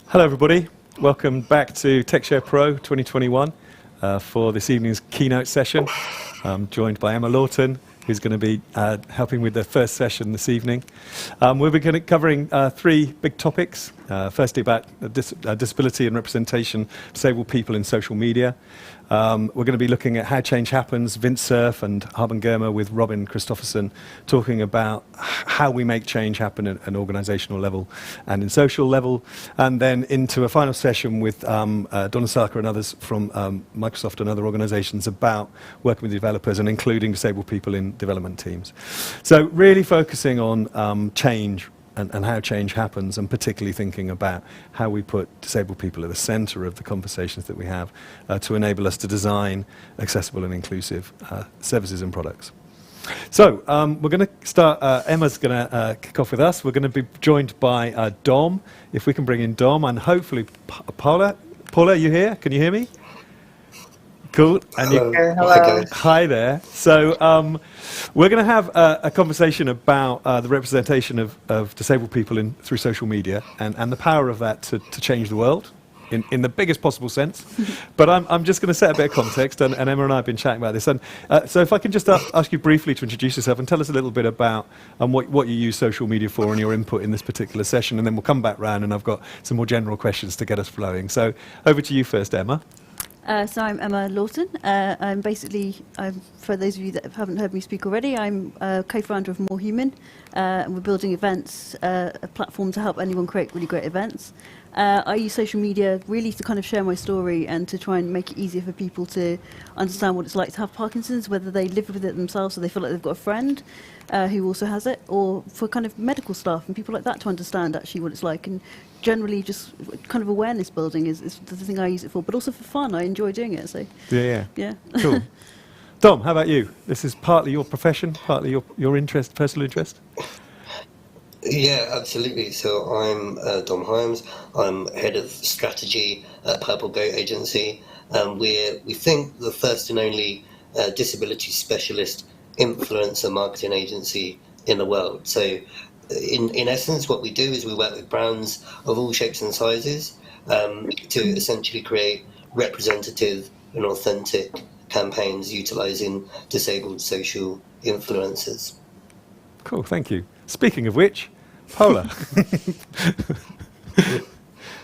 Hello everybody, welcome back to TechShare Pro 2021 for this evening's keynote session. I'm joined by Emma Lawton, who's going to be helping with the first session this evening. We'll be covering three big topics. Firstly about disability and representation of disabled people in social media. We're going to be looking at how change happens, Vint, Cerf and Haben, Girma with Robin Christopherson talking about how we make change happen at an organizational level and in social level, and then into a final session with Dona, Sarkar and others from Microsoft and other organizations about working with developers and including disabled people in development teams. So really focusing on change and how change happens, and particularly thinking about how we put disabled people at the center of the conversations that we have to enable us to design accessible and inclusive services and products. So we're going to start, Emma's going to kick off with us. We're going to be joined by Dom, if we can bring in Dom, and hopefully Paula. Paula, are you here? Can you hear me? Cool. And Hello. Hi there. So we're going to have a conversation about the representation of disabled people through social media and the power of that to change the world in the biggest possible sense. But I'm just going to set a bit of context, and Emma and I have been chatting about this. And so if I can just ask you briefly to introduce yourself and tell us a little bit about what you use social media for and your input in this particular session, and then we'll come back round and I've got some more general questions to get us flowing. So over to you first, Emma. So I'm Emma Lawton. For those of you that haven't heard me speak already, I'm co-founder of More Human, and we're building events, a platform to help anyone create really great events. I use social media really to kind of share my story and to try and make it easier for people to understand what it's like to have Parkinson's, whether they live with it themselves or they feel like they've got a friend who also has it, or for kind of medical staff and people like that to understand actually what it's like. And generally just kind of awareness building is the thing I use it for, but also for fun. I enjoy doing it. So yeah. Cool. Dom, how about you? This is partly your profession, partly your interest, personal interest. Yeah, absolutely. So I'm Dom Hyams. I'm head of strategy at Purple Goat Agency. We think the first and only disability specialist influencer marketing agency in the world. So in essence, what we do is we work with brands of all shapes and sizes to essentially create representative and authentic campaigns utilizing disabled social influencers. Cool, thank you. Speaking of which, Paula.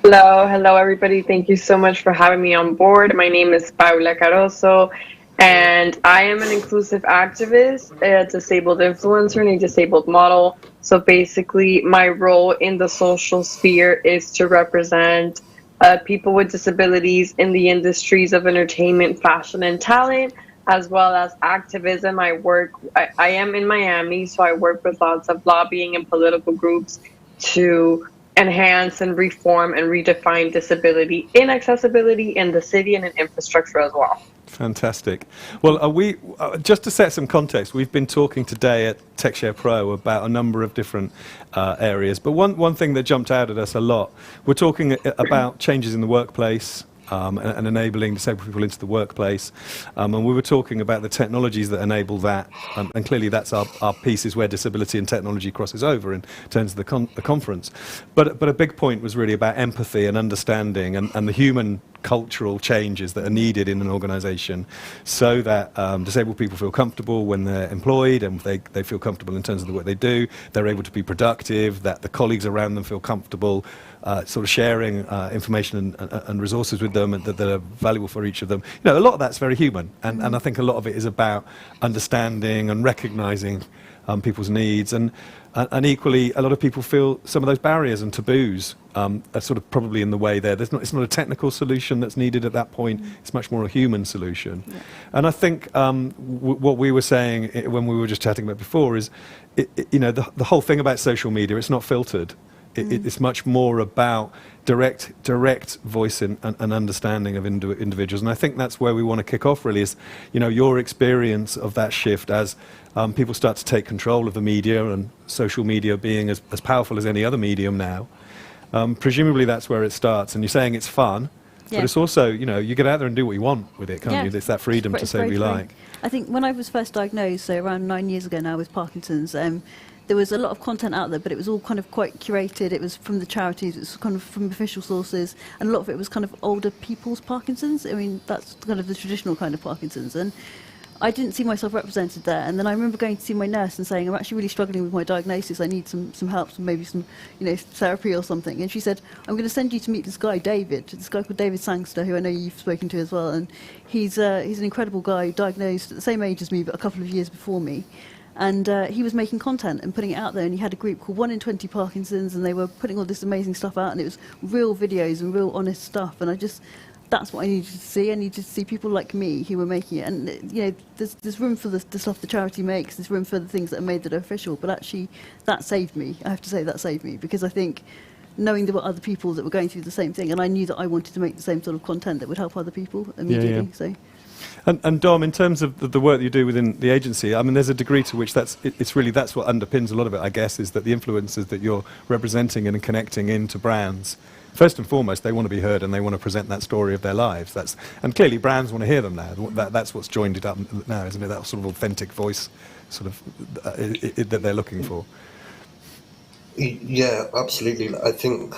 Hello everybody. Thank you so much for having me on board. My name is Paula Carozzo, and I am an inclusive activist, a disabled influencer, and a disabled model. So basically, my role in the social sphere is to represent people with disabilities in the industries of entertainment, fashion, and talent, as well as activism. I am in Miami, so I work with lots of lobbying and political groups to enhance and reform and redefine disability in accessibility in the city and in infrastructure as well. Fantastic. Well, just to set some context, we've been talking today at TechShare Pro about a number of different areas, but one thing that jumped out at us a lot, we're talking about changes in the workplace, and enabling disabled people into the workplace. And we were talking about the technologies that enable that, and clearly that's our piece is where disability and technology crosses over in terms of the conference. But a big point was really about empathy and understanding and the human cultural changes that are needed in an organization so that disabled people feel comfortable when they're employed and they feel comfortable in terms of the work they do, they're able to be productive, that the colleagues around them feel comfortable sort of sharing information and resources with them that are valuable for each of them. You know, a lot of that's very human, and I think a lot of it is about understanding and recognizing people's needs, and equally a lot of people feel some of those barriers and taboos are sort of probably in the way there. It's not a technical solution that's needed at that point, it's much more a human solution. Yeah. And I think what we were saying when we were just chatting about before is, the whole thing about social media, it's not filtered. It's much more about direct voice and understanding of individuals, and I think that's where we want to kick off. Really, is your experience of that shift as people start to take control of the media, and social media being as powerful as any other medium now. Presumably, that's where it starts. And you're saying it's fun, but it's also you get out there and do what you want with it, can't you? It's that freedom to say what you like. I think when I was first diagnosed, so around 9 years ago now with Parkinson's. there was a lot of content out there, but it was all kind of quite curated. It was from the charities, it was kind of from official sources, and a lot of it was kind of older people's Parkinson's. I mean, that's kind of the traditional kind of Parkinson's. And I didn't see myself represented there. And then I remember going to see my nurse and saying, I'm actually really struggling with my diagnosis. I need some help, maybe some therapy or something. And she said, I'm going to send you to meet this guy, David, this guy called David Sangster, who I know you've spoken to as well. And he's an incredible guy, diagnosed at the same age as me, but a couple of years before me. And he was making content and putting it out there, and he had a group called 1 in 20 Parkinson's, and they were putting all this amazing stuff out, and it was real videos and real honest stuff. And that's what I needed to see. I needed to see people like me who were making it. And there's room for the stuff the charity makes, there's room for the things that are made that are official, but actually that saved me. I have to say that saved me, because I think knowing there were other people that were going through the same thing, and I knew that I wanted to make the same sort of content that would help other people immediately. So. And Dom, in terms of the work that you do within the agency, I mean, there's a degree to which that's what underpins a lot of it, I guess, is that the influencers that you're representing and connecting into brands, first and foremost, they want to be heard and they want to present that story of their lives. And clearly brands want to hear them now. That's what's joined it up now, isn't it? That sort of authentic voice sort of that they're looking for. Yeah, absolutely. I think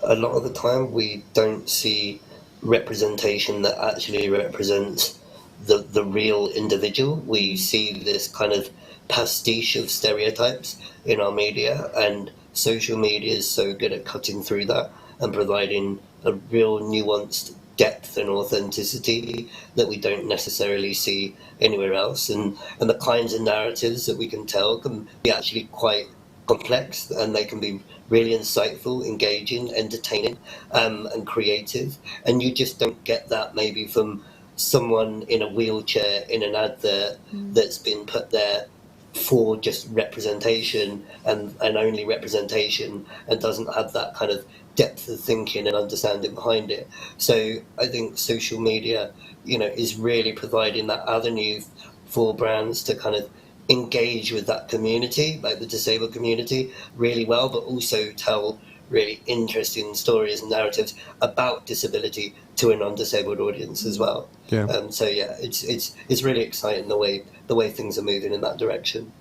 a lot of the time we don't see representation that actually represents the real individual. We see this kind of pastiche of stereotypes in our media, and social media is so good at cutting through that and providing a real nuanced depth and authenticity that we don't necessarily see anywhere else. And the kinds of narratives that we can tell can be actually quite complex, and they can be really insightful, engaging, entertaining, and creative. And you just don't get that maybe from someone in a wheelchair in an advert that's been put there for just representation and only representation, and doesn't have that kind of depth of thinking and understanding behind it. So I think social media, is really providing that avenue for brands to kind of engage with that community, like the disabled community, really well, but also tell really interesting stories and narratives about disability to a non-disabled audience as well. Yeah. So yeah, it's really exciting the way things are moving in that direction.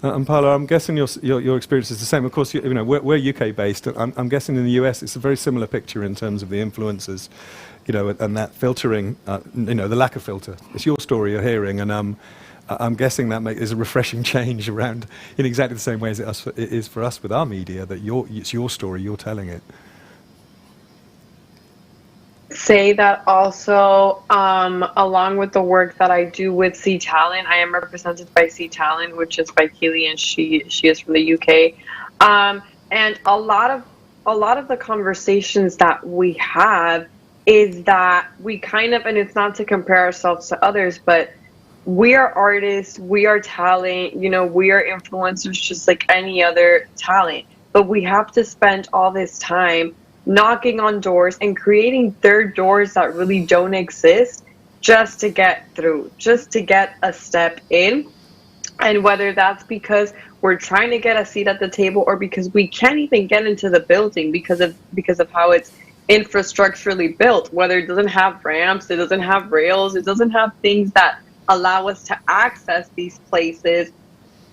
And Paula, I'm guessing your experience is the same. Of course, we're UK based. I'm guessing in the US it's a very similar picture in terms of the influencers, and that filtering, the lack of filter. It's your story you're hearing, and I'm guessing that is a refreshing change around in exactly the same way as it is for us with our media, that it's your story, you're telling it. Say that also, along with the work that I do with C Talent, I am represented by C Talent, which is by Keely, and she is from the UK. And a lot of the conversations that we have is that we kind of, and it's not to compare ourselves to others, but we are artists, we are talent, we are influencers just like any other talent. But we have to spend all this time knocking on doors and creating third doors that really don't exist just to get through, just to get a step in. And whether that's because we're trying to get a seat at the table, or because we can't even get into the building because of how it's infrastructurally built, whether it doesn't have ramps, it doesn't have rails, it doesn't have things that allow us to access these places.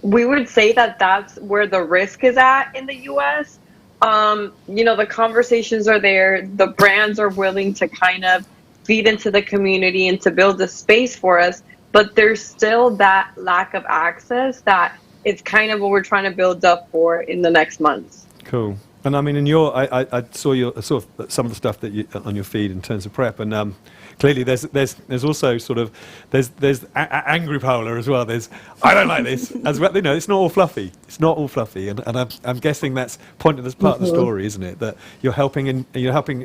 We would say that that's where the risk is at in the US. The conversations are there, the brands are willing to kind of feed into the community and to build a space for us, but there's still that lack of access that it's kind of what we're trying to build up for in the next months. Cool. And I mean, I saw some of the stuff that you on your feed in terms of prep, and clearly there's also sort of there's angry Paula as well. There's I don't like this as well. It's not all fluffy. It's not all fluffy, and I'm guessing that's pointed as part of the story, isn't it? That you're helping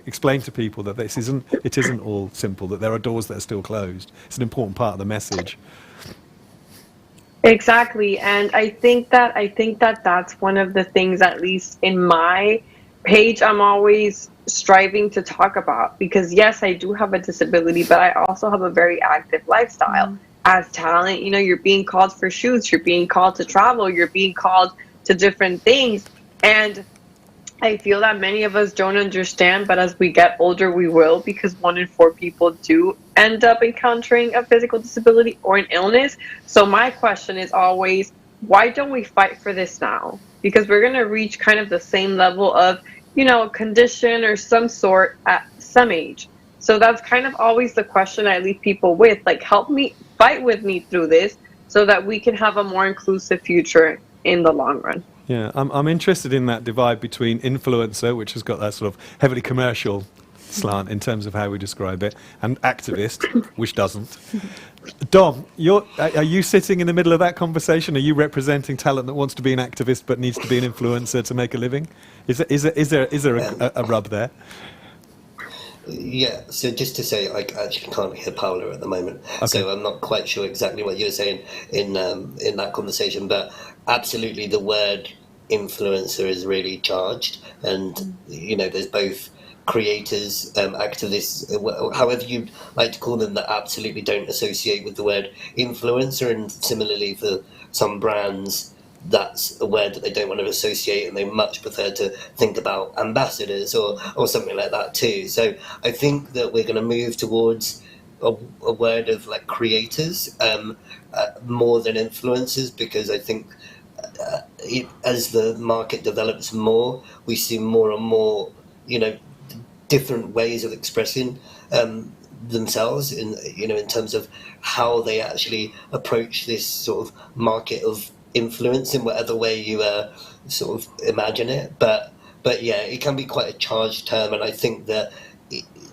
explain to people that it isn't all simple. That there are doors that are still closed. It's an important part of the message. Exactly, and I think that that's one of the things, at least in my page, I'm always striving to talk about, because yes, I do have a disability, but I also have a very active lifestyle. As talent, you're being called for shoots, you're being called to travel, you're being called to different things, and I feel that many of us don't understand, but as we get older, we will, because 1 in 4 people do end up encountering a physical disability or an illness. So my question is always, why don't we fight for this now? Because we're going to reach kind of the same level of, condition or some sort at some age. So that's kind of always the question I leave people with, like, help me, fight with me through this so that we can have a more inclusive future in the long run. Yeah, I'm interested in that divide between influencer, which has got that sort of heavily commercial slant in terms of how we describe it, and activist, which doesn't. Dom, are you sitting in the middle of that conversation? Are you representing talent that wants to be an activist but needs to be an influencer to make a living? Is there a rub there? Yeah, so just to say, I actually can't hear Paula at the moment, so I'm not quite sure exactly what you were saying in that conversation, but absolutely the word influencer is really charged, and there's both creators, activists, however you'd like to call them, that absolutely don't associate with the word influencer, and similarly for some brands, that's a word that they don't want to associate, and they much prefer to think about ambassadors or something like that too. So I think that we're going to move towards a word of like creators more than influencers, because I think as the market develops more, we see more and more, different ways of expressing themselves in terms of how they actually approach this sort of market of influence in whatever way you sort of imagine it. But yeah, it can be quite a charged term, and I think that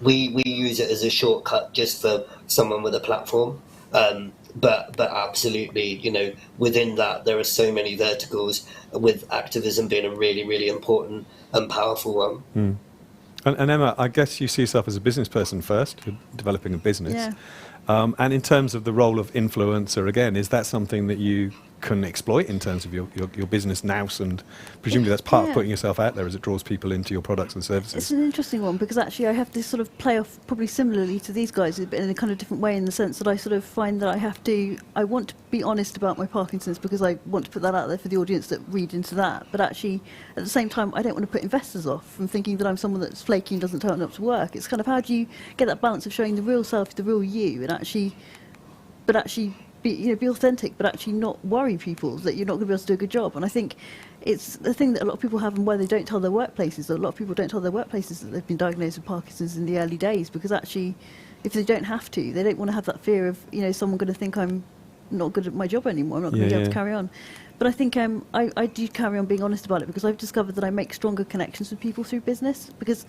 we use it as a shortcut just for someone with a platform. But absolutely, within that there are so many verticals, with activism being a really, really important and powerful one. Mm. And Emma, I guess you see yourself as a business person first, you're developing a business. Yeah. And in terms of the role of influencer, again, is that something that you can exploit in terms of your business nous, and presumably that's part of putting yourself out there as it draws people into your products and services? It's an interesting one, because actually I have this sort of play off probably similarly to these guys, but in a kind of different way, in the sense that I sort of find that I want to be honest about my Parkinson's, because I want to put that out there for the audience that read into that, but actually at the same time I don't want to put investors off from thinking that I'm someone that's flaky and doesn't turn up to work. It's kind of, how do you get that balance of showing the real self, the real you, and actually be authentic, but actually not worry people that you're not going to be able to do a good job. And I think it's the thing that a lot of people have, and why they don't tell their workplaces. A lot of people don't tell their workplaces that they've been diagnosed with Parkinson's in the early days, because actually, if they don't have to, they don't want to have that fear of someone going to think I'm not good at my job anymore. I'm not going to be able to carry on. But I think I do carry on being honest about it, because I've discovered that I make stronger connections with people through business, because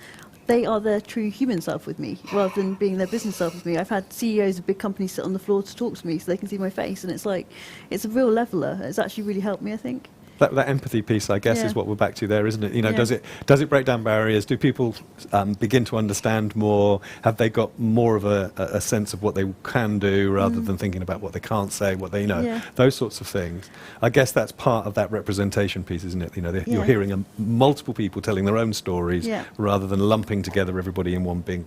they are their true human self with me, rather than being their business self with me. I've had CEOs of big companies sit on the floor to talk to me so they can see my face, and it's like, it's a real leveler. It's actually really helped me, I think. That empathy piece, I guess, is what we're back to there, isn't it? Does it break down barriers? Do people begin to understand more? Have they got more of a sense of what they can do, rather than thinking about what they can't say, what they know? Yeah. Those sorts of things. I guess that's part of that representation piece, isn't it? You're hearing multiple people telling their own stories, rather than lumping together everybody in one big.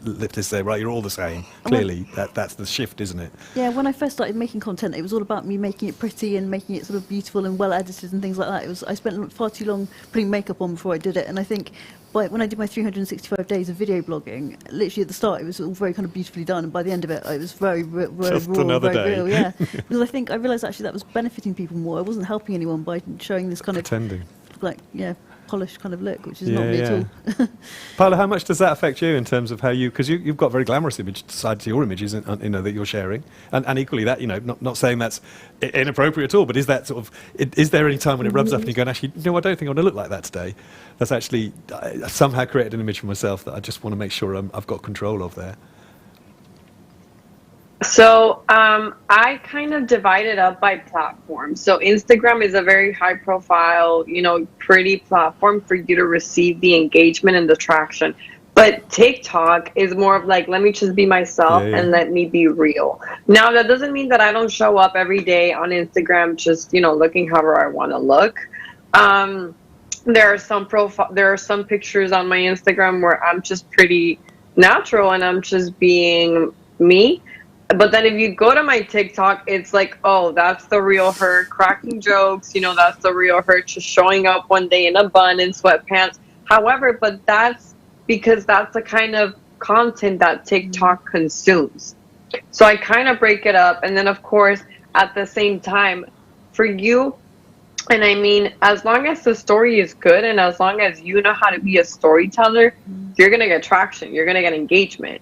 Let's say, right, you're all the same. Clearly, that's the shift, isn't it? Yeah, when I first started making content, it was all about me making it pretty and making it sort of beautiful and well edited and things like that. I spent far too long putting makeup on before I did it, and I think when I did my 365 days of video blogging, literally at the start it was all very kind of beautifully done, and by the end of it it was very just raw, another very day. real. Yeah, because I realised actually that was benefiting people more. I wasn't helping anyone by showing this kind pretending. of polished kind of look, which is not me at all. Paula, how much does that affect you in terms of how because you've got very glamorous image side to your images, that you're sharing, and equally that, not saying that's inappropriate at all, but is that sort of, is there any time when it rubs up and you go, actually, no, I don't think I want to look like that today? That's actually somehow created an image for myself that I just want to make sure I've got control of there. So I kind of divide it up by platform. So Instagram is a very high profile, pretty platform for you to receive the engagement and the traction. But TikTok is more of like, let me just be myself and let me be real. Now, that doesn't mean that I don't show up every day on Instagram just, looking however I want to look. There are some pictures on my Instagram where I'm just pretty natural and I'm just being me. But then if you go to my TikTok, it's like, oh, that's the real her cracking jokes. That's the real her just showing up one day in a bun and sweatpants. However, but that's because that's the kind of content that TikTok consumes. So I kind of break it up. And then, of course, at the same time, for you. And I mean, as long as the story is good and as long as you know how to be a storyteller, you're going to get traction, you're going to get engagement.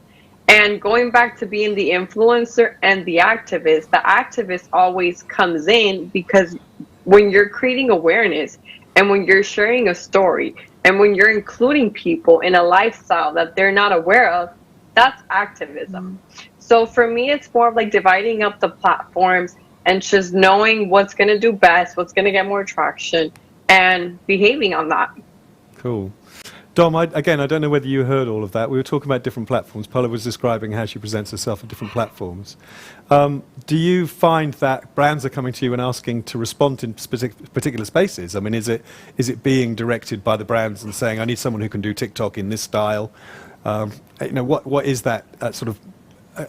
And going back to being the influencer and the activist always comes in because when you're creating awareness and when you're sharing a story and when you're including people in a lifestyle that they're not aware of, that's activism. So for me, it's more of like dividing up the platforms and just knowing what's going to do best, what's going to get more traction, and behaving on that. Cool. Dom, again, I don't know whether you heard all of that. We were talking about different platforms. Paula was describing how she presents herself on different platforms. Do you find that brands are coming to you and asking to respond in particular spaces? I mean, is it being directed by the brands and saying, I need someone who can do TikTok in this style? What is that sort of,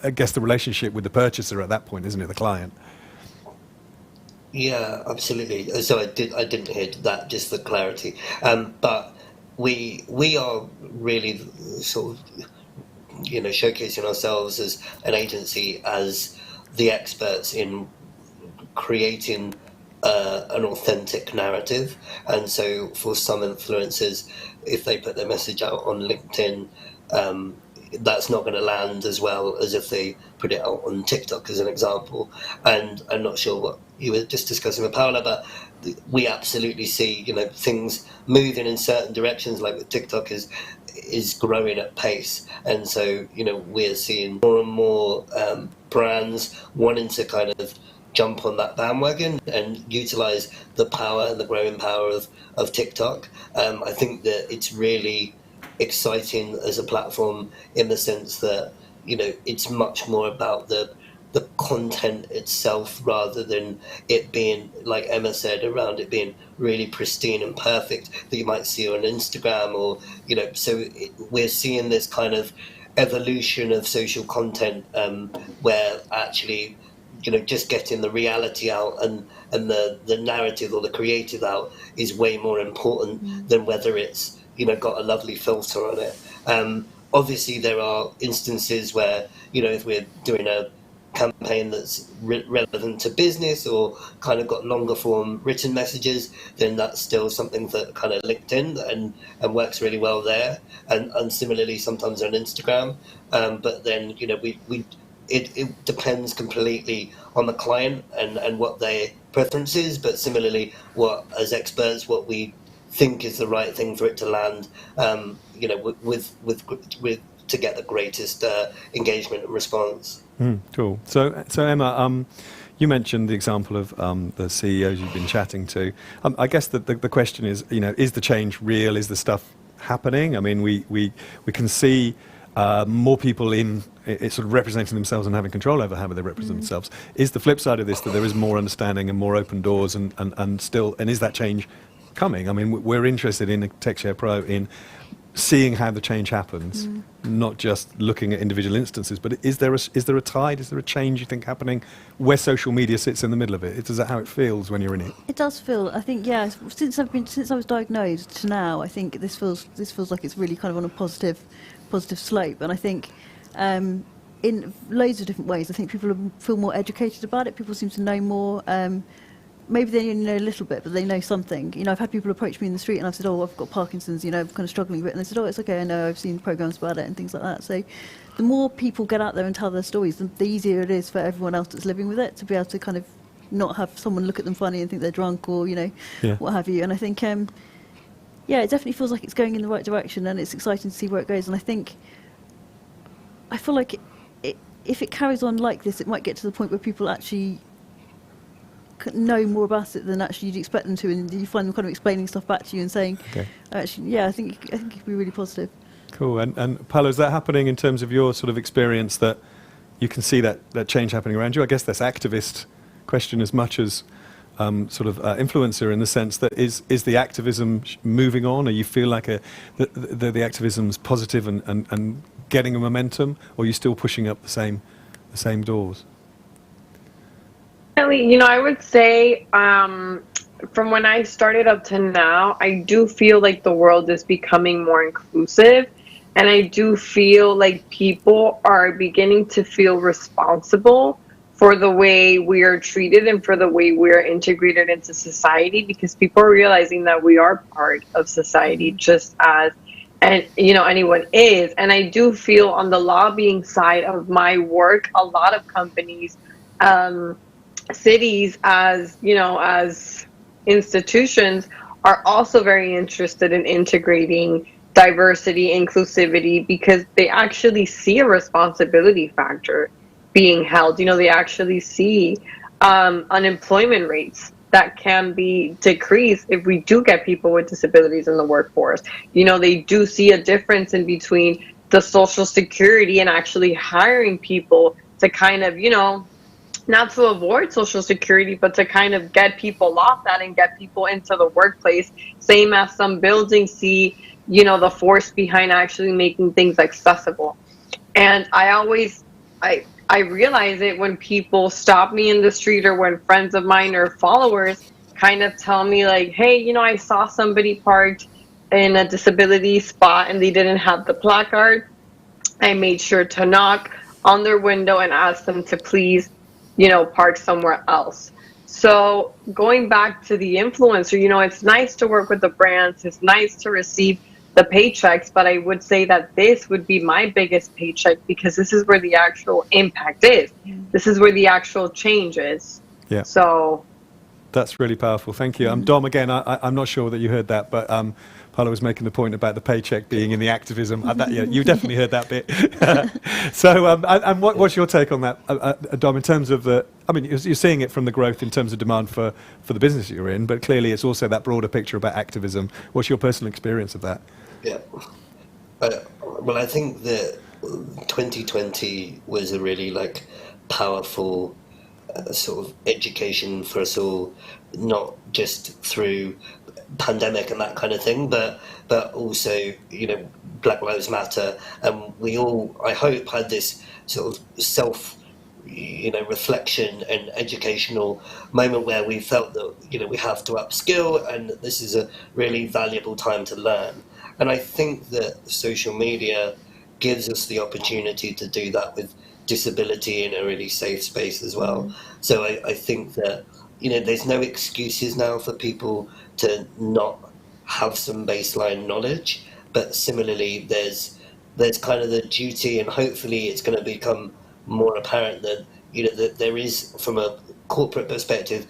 I guess, the relationship with the purchaser at that point, isn't it, the client? Yeah, absolutely. So I didn't hear that, just for clarity. But we are really sort of, showcasing ourselves as an agency as the experts in creating an authentic narrative. And so for some influencers, if they put their message out on LinkedIn, that's not going to land as well as if they put it out on TikTok, as an example. And I'm not sure what you were just discussing with Paula, but we absolutely see, things moving in certain directions, like with TikTok is growing at pace. And so, we're seeing more and more brands wanting to kind of jump on that bandwagon and utilize the power and the growing power of TikTok. I think that it's really exciting as a platform in the sense that, it's much more about the content itself rather than it being, like Emma said, around it being really pristine and perfect that you might see on Instagram or, so we're seeing this kind of evolution of social content where actually, just getting the reality out and the narrative or the creative out is way more important than whether it's, got a lovely filter on it. Obviously, there are instances where, if we're doing a campaign that's relevant to business or kind of got longer form written messages, then that's still something that kind of linked in and works really well there. And similarly, sometimes on Instagram. But then, it depends completely on the client and what their preference is. But similarly, as experts, what we think is the right thing for it to land, with to get the greatest engagement and response. Cool. So Emma, you mentioned the example of the CEOs you've been chatting to. I guess the question is, is the change real? Is the stuff happening? I mean, we can see more people in it sort of representing themselves and having control over how they represent themselves. Is the flip side of this that there is more understanding and more open doors and is that change coming? I mean, we're interested in TechShare Pro in seeing how the change happens, not just looking at individual instances, but is there a tide, is there a change you think happening where social media sits in the middle of it? Is that how it feels when you're in it? It does feel, I think, yeah, since I was diagnosed to now, I think this feels like it's really kind of on a positive slope. And I think in loads of different ways, I think people feel more educated about it. People seem to know more. Maybe they only know a little bit, but they know something. I've had people approach me in the street and I've said, oh, I've got Parkinson's, I'm kind of struggling a bit. And they said, oh, it's okay, I know, I've seen programs about it and things like that. So the more people get out there and tell their stories, the easier it is for everyone else that's living with it to be able to kind of not have someone look at them funny and think they're drunk or, what have you. And I think, it definitely feels like it's going in the right direction and it's exciting to see where it goes. And I feel like if it carries on like this, it might get to the point where people actually know more about it than actually you'd expect them to, and you find them kind of explaining stuff back to you and saying, actually, I think it could be really positive. Cool. And Paula, is that happening in terms of your sort of experience that you can see that change happening around you? I guess that's activist question as much as influencer, in the sense that is the activism moving on, or you feel like the activism's positive and getting a momentum, or are you still pushing up the same doors? I would say from when I started up to now, I do feel like the world is becoming more inclusive, and I do feel like people are beginning to feel responsible for the way we are treated and for the way we're integrated into society, because people are realizing that we are part of society just as anyone is. And I do feel on the lobbying side of my work, a lot of companies, cities, as institutions, are also very interested in integrating diversity, inclusivity, because they actually see a responsibility factor being held. They actually see unemployment rates that can be decreased if we do get people with disabilities in the workforce. They do see a difference in between the Social Security and actually hiring people to kind of, not to avoid Social Security, but to kind of get people off that and get people into the workplace. Same as some buildings see, the force behind actually making things accessible. And I realize it when people stop me in the street, or when friends of mine or followers kind of tell me like, hey, I saw somebody parked in a disability spot and they didn't have the placard. I made sure to knock on their window and ask them to please, park somewhere else. So going back to the influencer, it's nice to work with the brands. It's nice to receive the paychecks, but I would say that this would be my biggest paycheck, because this is where the actual impact is. This is where the actual change is. Yeah. So that's really powerful. Thank you. Dom, again, I'm not sure that you heard that, but Paula was making the point about the paycheck being in the activism. Yeah, you definitely heard that bit. So, and what's your take on that, Dom, in terms of you're seeing it from the growth in terms of demand for the business you're in, but clearly it's also that broader picture about activism. What's your personal experience of that? Yeah. Well, I think that 2020 was a really powerful sort of education for us all, not just through pandemic and that kind of thing, but also Black Lives Matter, and we all, I hope, had this sort of self reflection and educational moment where we felt that we have to upskill, and that this is a really valuable time to learn. And I think that social media gives us the opportunity to do that with disability in a really safe space as well. So I think that there's no excuses now for people to not have some baseline knowledge, but similarly there's kind of the duty, and hopefully it's going to become more apparent that that there is, from a corporate perspective,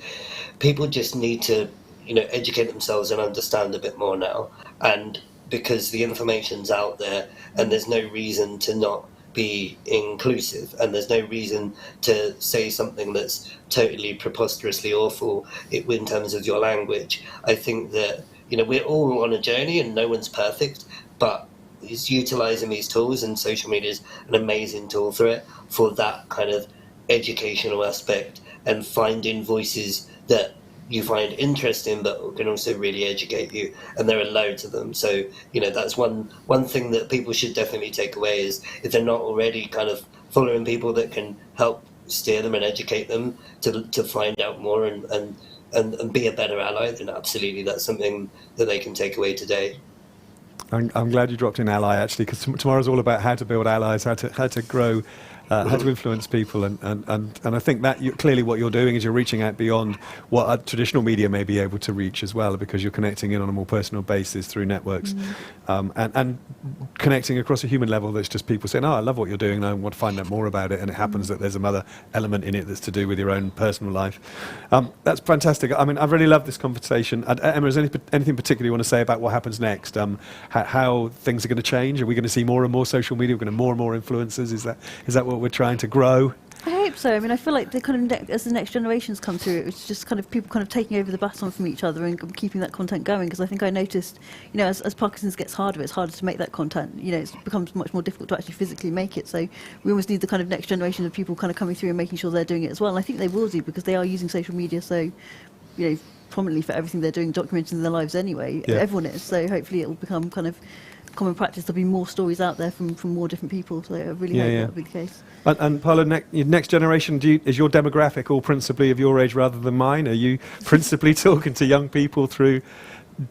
people just need to educate themselves and understand a bit more now, and because the information's out there, and there's no reason to not be inclusive, and there's no reason to say something that's totally preposterously awful in terms of your language. I think that we're all on a journey and no one's perfect, but it's utilizing these tools, and social media is an amazing tool for it, for that kind of educational aspect, and finding voices that you find interesting but can also really educate you, and there are loads of them. So that's one thing that people should definitely take away, is if they're not already kind of following people that can help steer them and educate them to find out more and be a better ally, then absolutely that's something that they can take away today. I'm glad you dropped in ally, actually, because tomorrow's all about how to build allies, how to grow, how to influence people, and I think that clearly what you're doing is you're reaching out beyond what traditional media may be able to reach as well, because you're connecting in on a more personal basis through networks, and connecting across a human level. That's just people saying, "Oh, I love what you're doing, and I want to find out more about it." And it happens that there's another element in it that's to do with your own personal life. That's fantastic. I mean, I've really loved this conversation. Emma, is there anything particular you want to say about what happens next? How things are going to change? Are we going to see more and more social media? We're going to more and more influencers? Is that what we're trying to grow? I hope so. I mean, I feel like the kind of as the next generations come through, it's just kind of people kind of taking over the baton from each other and keeping that content going. Because I think I noticed, as Parkinson's gets harder, it's harder to make that content. It becomes much more difficult to actually physically make it. So we almost need the kind of next generation of people kind of coming through and making sure they're doing it as well. And I think they will do, because they are using social media so, prominently for everything they're doing, documenting their lives anyway. Yeah. Everyone is. So hopefully it will become kind of common practice. There'll be more stories out there from more different people. So I really hope that'll be the case. And Paula, next generation, is your demographic all principally of your age rather than mine? Are you principally talking to young people through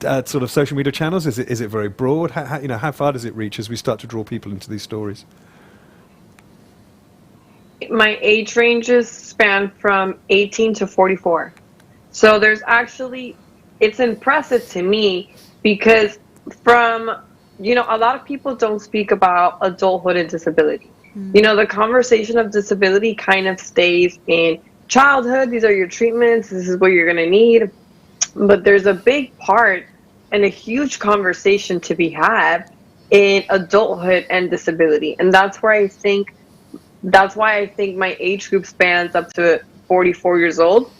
sort of social media channels? Is it very broad? How far does it reach as we start to draw people into these stories? My age ranges span from 18 to 44. So there's actually, it's impressive to me because from, a lot of people don't speak about adulthood and disability. The conversation of disability kind of stays in childhood. These are your treatments. This is what you're going to need. But there's a big part and a huge conversation to be had in adulthood and disability. And that's why I think my age group spans up to 44 years old.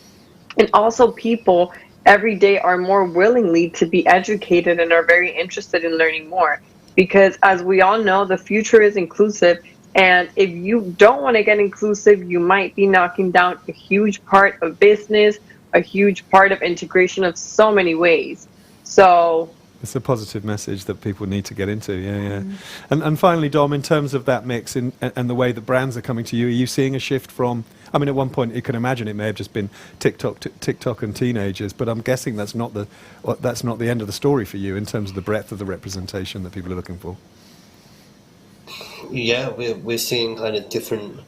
And also, people every day are more willingly to be educated and are very interested in learning more. Because as we all know, the future is inclusive. And if you don't want to get inclusive, you might be knocking down a huge part of business, a huge part of integration of so many ways. So it's a positive message that people need to get into, yeah. And finally, Dom, in terms of that mix and the way that brands are coming to you, are you seeing a shift from, I mean, at one point you can imagine it may have just been TikTok and teenagers, but I'm guessing that's not the end of the story for you in terms of the breadth of the representation that people are looking for. Yeah, we're seeing kind of different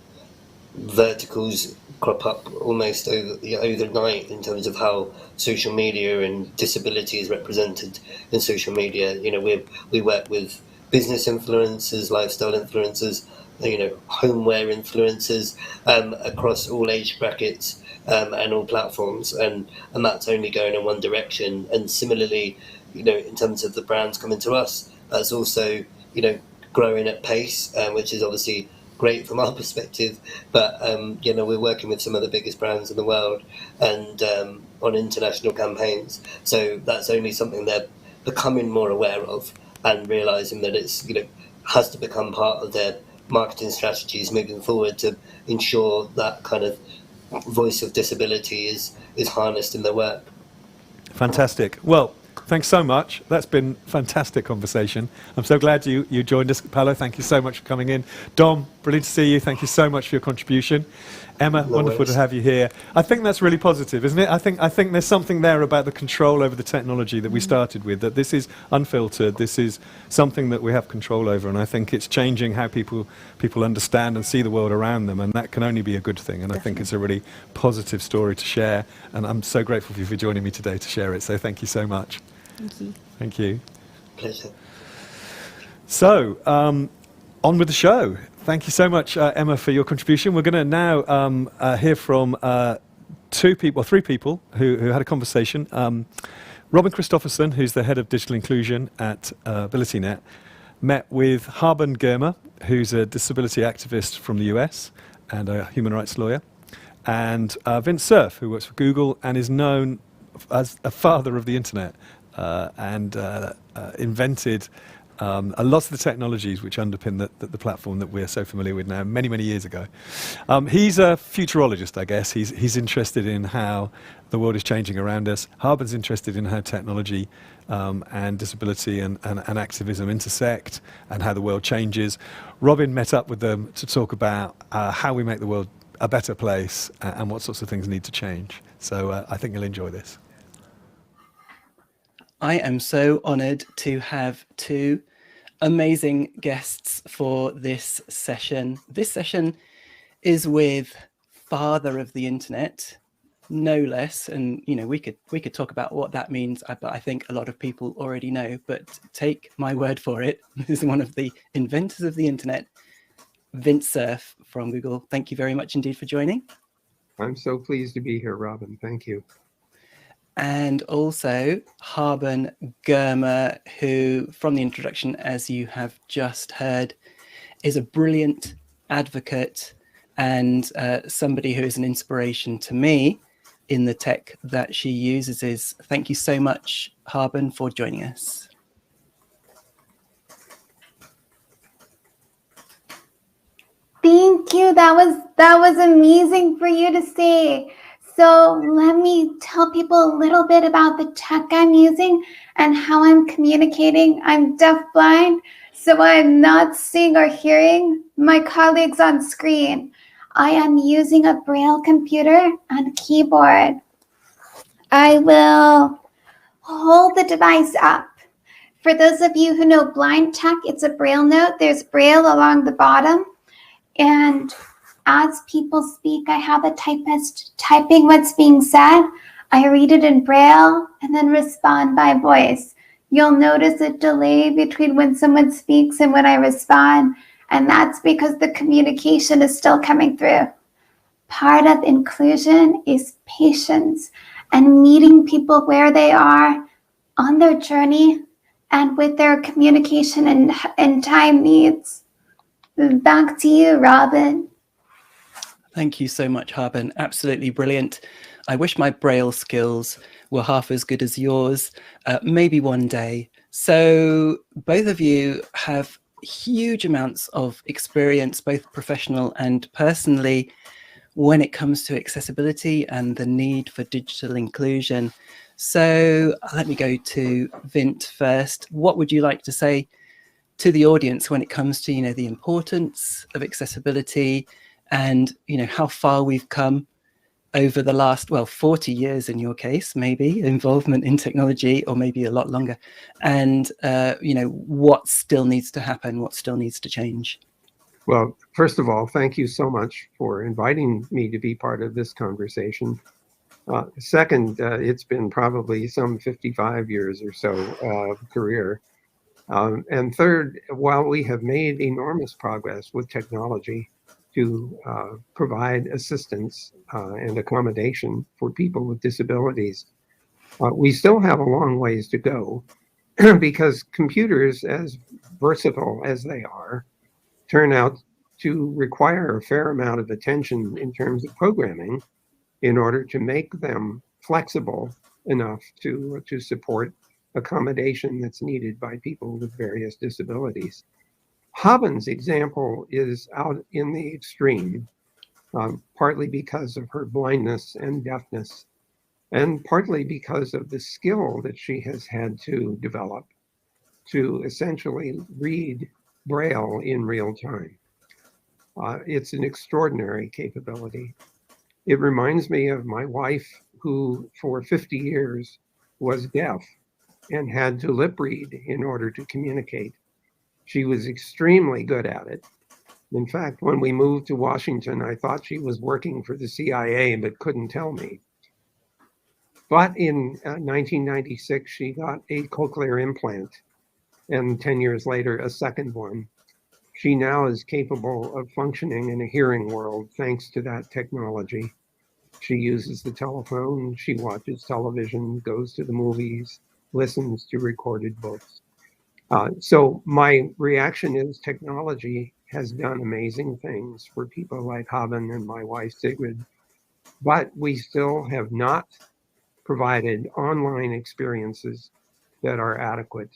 verticals crop up almost overnight in terms of how social media and disability is represented in social media. We work with business influencers, lifestyle influencers, homeware influencers across all age brackets and all platforms, and that's only going in one direction. And similarly, in terms of the brands coming to us, that's also growing at pace, which is obviously great from our perspective. But we're working with some of the biggest brands in the world and on international campaigns. So that's only something they're becoming more aware of and realizing that it's has to become part of their marketing strategies moving forward to ensure that kind of voice of disability is harnessed in their work. Fantastic. Well, thanks so much. That's been fantastic conversation. I'm so glad you joined us. Paolo, thank you so much for coming in. Dom, brilliant to see you. Thank you so much for your contribution. Emma, wonderful to have you here. I think that's really positive, isn't it? I think there's something there about the control over the technology that we started with, that this is unfiltered, this is something that we have control over, and I think it's changing how people understand and see the world around them, and that can only be a good thing, and I think it's a really positive story to share, and I'm so grateful for you for joining me today to share it, so thank you so much. Thank you. Thank you. Pleasure. So, on with the show. Thank you so much, Emma, for your contribution. We're going to now hear from three people who had a conversation. Robin Christopherson, who's the head of digital inclusion at AbilityNet, met with Haben Girma, who's a disability activist from the US and a human rights lawyer, and Vint Cerf, who works for Google and is known as a father of the internet and invented lots of the technologies which underpin the platform that we're so familiar with now, many, many years ago. He's a futurologist, I guess. He's interested in how the world is changing around us. Haben's interested in how technology and disability and activism intersect and how the world changes. Robin met up with them to talk about how we make the world a better place and what sorts of things need to change. So I think you'll enjoy this. I am so honored to have two amazing guests for this session. This session is with father of the internet, no less. And, we could talk about what that means, but I think a lot of people already know, but take my word for it. This is one of the inventors of the internet, Vint Cerf from Google. Thank you very much indeed for joining. I'm so pleased to be here, Robin. Thank you. And also Haben Girma, who, from the introduction, as you have just heard, is a brilliant advocate and somebody who is an inspiration to me in the tech that she uses. Thank you so much, Haben, for joining us. Thank you. That was amazing for you to say. So let me tell people a little bit about the tech I'm using and how I'm communicating. I'm deafblind, so I'm not seeing or hearing my colleagues on screen. I am using a Braille computer and keyboard. I will hold the device up. For those of you who know blind tech, it's a Braille note. There's Braille along the bottom. And as people speak, I have a typist typing what's being said. I read it in Braille and then respond by voice. You'll notice a delay between when someone speaks and when I respond, and that's because the communication is still coming through. Part of inclusion is patience and meeting people where they are on their journey and with their communication and time needs. Back to you, Robin. Thank you so much, Haben. Absolutely brilliant. I wish my Braille skills were half as good as yours, maybe one day. So both of you have huge amounts of experience, both professional and personally, when it comes to accessibility and the need for digital inclusion. So let me go to Vint first. What would you like to say to the audience when it comes to, the importance of accessibility and, how far we've come over the last, 40 years in your case, maybe, involvement in technology, or maybe a lot longer, and, what still needs to happen, what still needs to change? Well, first of all, thank you so much for inviting me to be part of this conversation. Second, it's been probably some 55 years or so career. And third, while we have made enormous progress with technology to provide assistance and accommodation for people with disabilities, we still have a long ways to go because computers, as versatile as they are, turn out to require a fair amount of attention in terms of programming in order to make them flexible enough to support accommodation that's needed by people with various disabilities. Haben's example is out in the extreme, partly because of her blindness and deafness, and partly because of the skill that she has had to develop to essentially read Braille in real time. It's an extraordinary capability. It reminds me of my wife, who for 50 years was deaf and had to lip read in order to communicate. She was extremely good at it. In fact, when we moved to Washington, I thought she was working for the CIA, but couldn't tell me. But in 1996, she got a cochlear implant, and 10 years later, a second one. She now is capable of functioning in a hearing world thanks to that technology. She uses the telephone, she watches television, goes to the movies, listens to recorded books. So my reaction is technology has done amazing things for people like Haben and my wife Sigrid, but we still have not provided online experiences that are adequate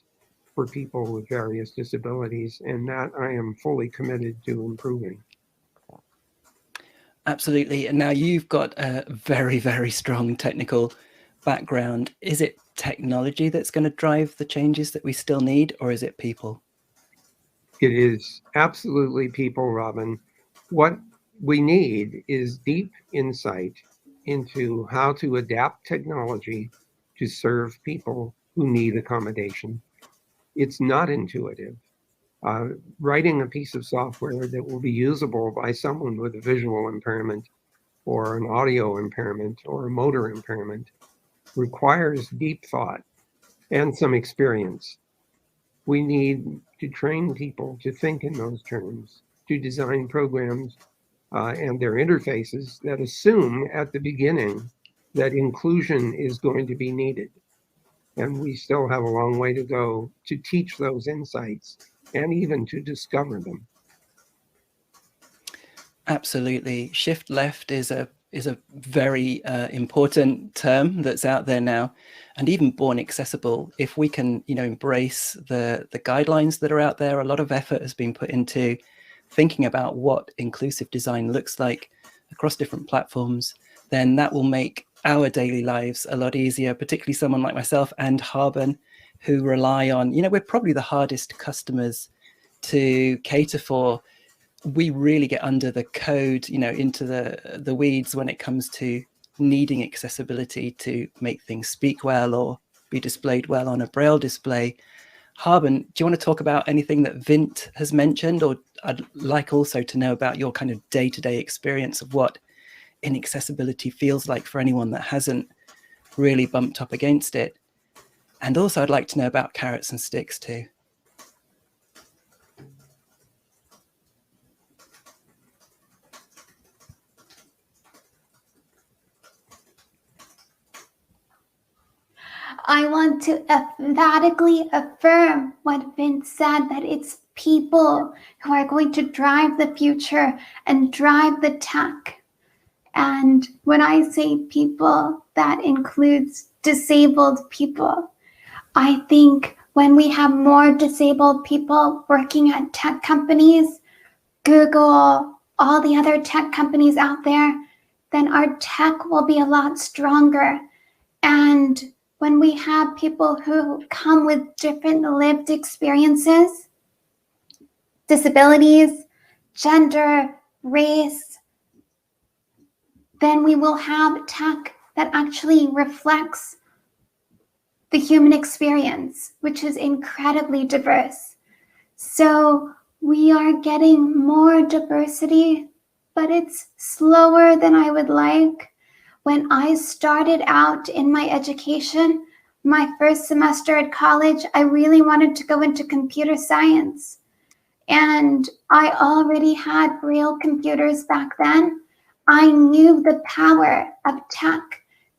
for people with various disabilities, and that I am fully committed to improving. Absolutely. And now you've got a very, very strong technical background. Is it technology that's going to drive the changes that we still need, or is it people? It is absolutely people, Robin. What we need is deep insight into how to adapt technology to serve people who need accommodation. It's not intuitive. Writing a piece of software that will be usable by someone with a visual impairment or an audio impairment or a motor impairment requires deep thought and some experience. We need to train people to think in those terms, to design programs and their interfaces that assume at the beginning that inclusion is going to be needed. And we still have a long way to go to teach those insights and even to discover them. Absolutely. Shift left is a very important term that's out there now, and even born accessible. If we can, embrace the guidelines that are out there, a lot of effort has been put into thinking about what inclusive design looks like across different platforms, then that will make our daily lives a lot easier, particularly someone like myself and Haben, who rely on, we're probably the hardest customers to cater for. We really get under the code, into the weeds when it comes to needing accessibility to make things speak well or be displayed well on a Braille display. Haben, do you want to talk about anything that Vint has mentioned? Or I'd like also to know about your kind of day-to-day experience of what inaccessibility feels like for anyone that hasn't really bumped up against it. And also I'd like to know about carrots and sticks too. I want to emphatically affirm what Vince said, that it's people who are going to drive the future and drive the tech. And when I say people, that includes disabled people. I think when we have more disabled people working at tech companies, Google, all the other tech companies out there, then our tech will be a lot stronger. And when we have people who come with different lived experiences, disabilities, gender, race, then we will have tech that actually reflects the human experience, which is incredibly diverse. So we are getting more diversity, but it's slower than I would like. When I started out in my education, my first semester at college, I really wanted to go into computer science. And I already had Braille computers back then. I knew the power of tech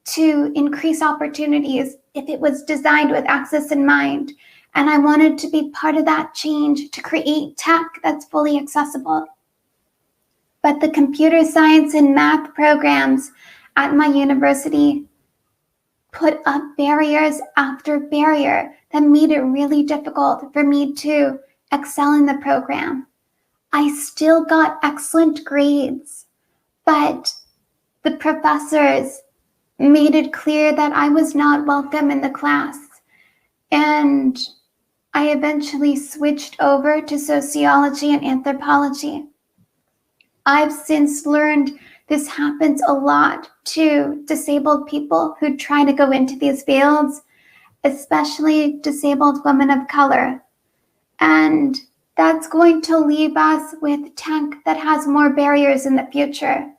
to increase opportunities if it was designed with access in mind. And I wanted to be part of that change to create tech that's fully accessible. But the computer science and math programs at my university put up barriers after barrier that made it really difficult for me to excel in the program. I still got excellent grades, but the professors made it clear that I was not welcome in the class. And I eventually switched over to sociology and anthropology. I've since learned this happens a lot to disabled people who try to go into these fields, especially disabled women of color. And that's going to leave us with tech that has more barriers in the future.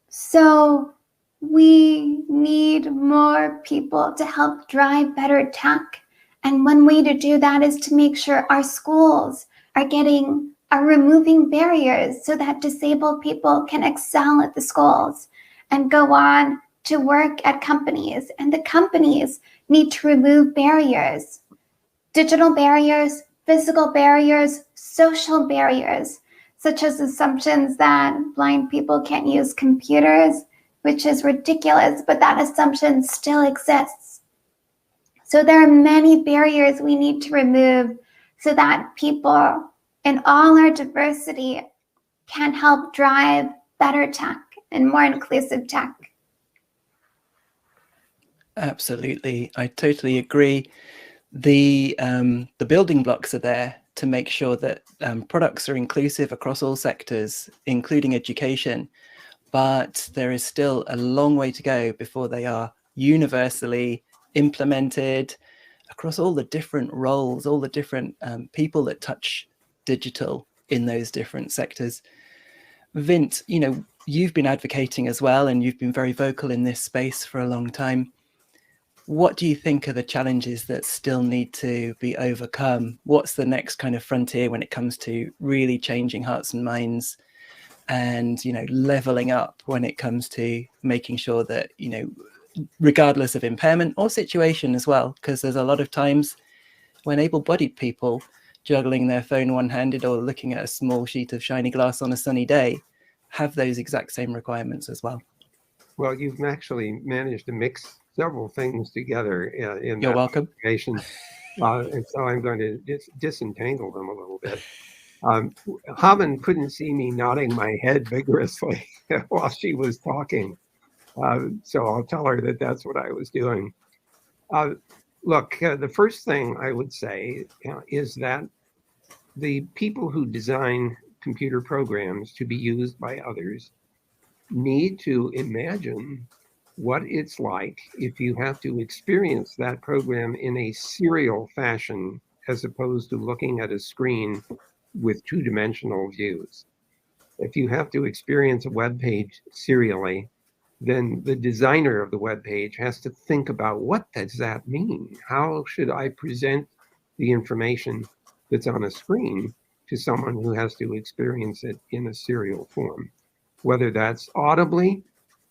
So we need more people to help drive better tech. And one way to do that is to make sure our schools are removing barriers so that disabled people can excel at the schools and go on to work at companies. And the companies need to remove barriers, digital barriers, physical barriers, social barriers, such as assumptions that blind people can't use computers, which is ridiculous, but that assumption still exists. So there are many barriers we need to remove so that people in all our diversity can help drive better tech and more inclusive tech. Absolutely, I totally agree. The building blocks are there to make sure that products are inclusive across all sectors, including education. But there is still a long way to go before they are universally implemented across all the different roles, all the different people that touch digital in those different sectors. Vint, you know, you've been advocating as well, and you've been very vocal in this space for a long time. What do you think are the challenges that still need to be overcome? What's the next kind of frontier when it comes to really changing hearts and minds and, you know, leveling up when it comes to making sure that, you know, regardless of impairment or situation as well, because there's a lot of times when able-bodied people juggling their phone one-handed or looking at a small sheet of shiny glass on a sunny day have those exact same requirements as well. Well, you've actually managed to mix several things together in You're that welcome. presentation. And so I'm going to disentangle them a little bit. Haben couldn't see me nodding my head vigorously while she was talking. So I'll tell her that that's what I was doing. Look, the first thing I would say is that the people who design computer programs to be used by others need to imagine what it's like if you have to experience that program in a serial fashion as opposed to looking at a screen with two-dimensional views. If you have to experience a web page serially, then the designer of the web page has to think about, what does that mean? How should I present the information that's on a screen to someone who has to experience it in a serial form, whether that's audibly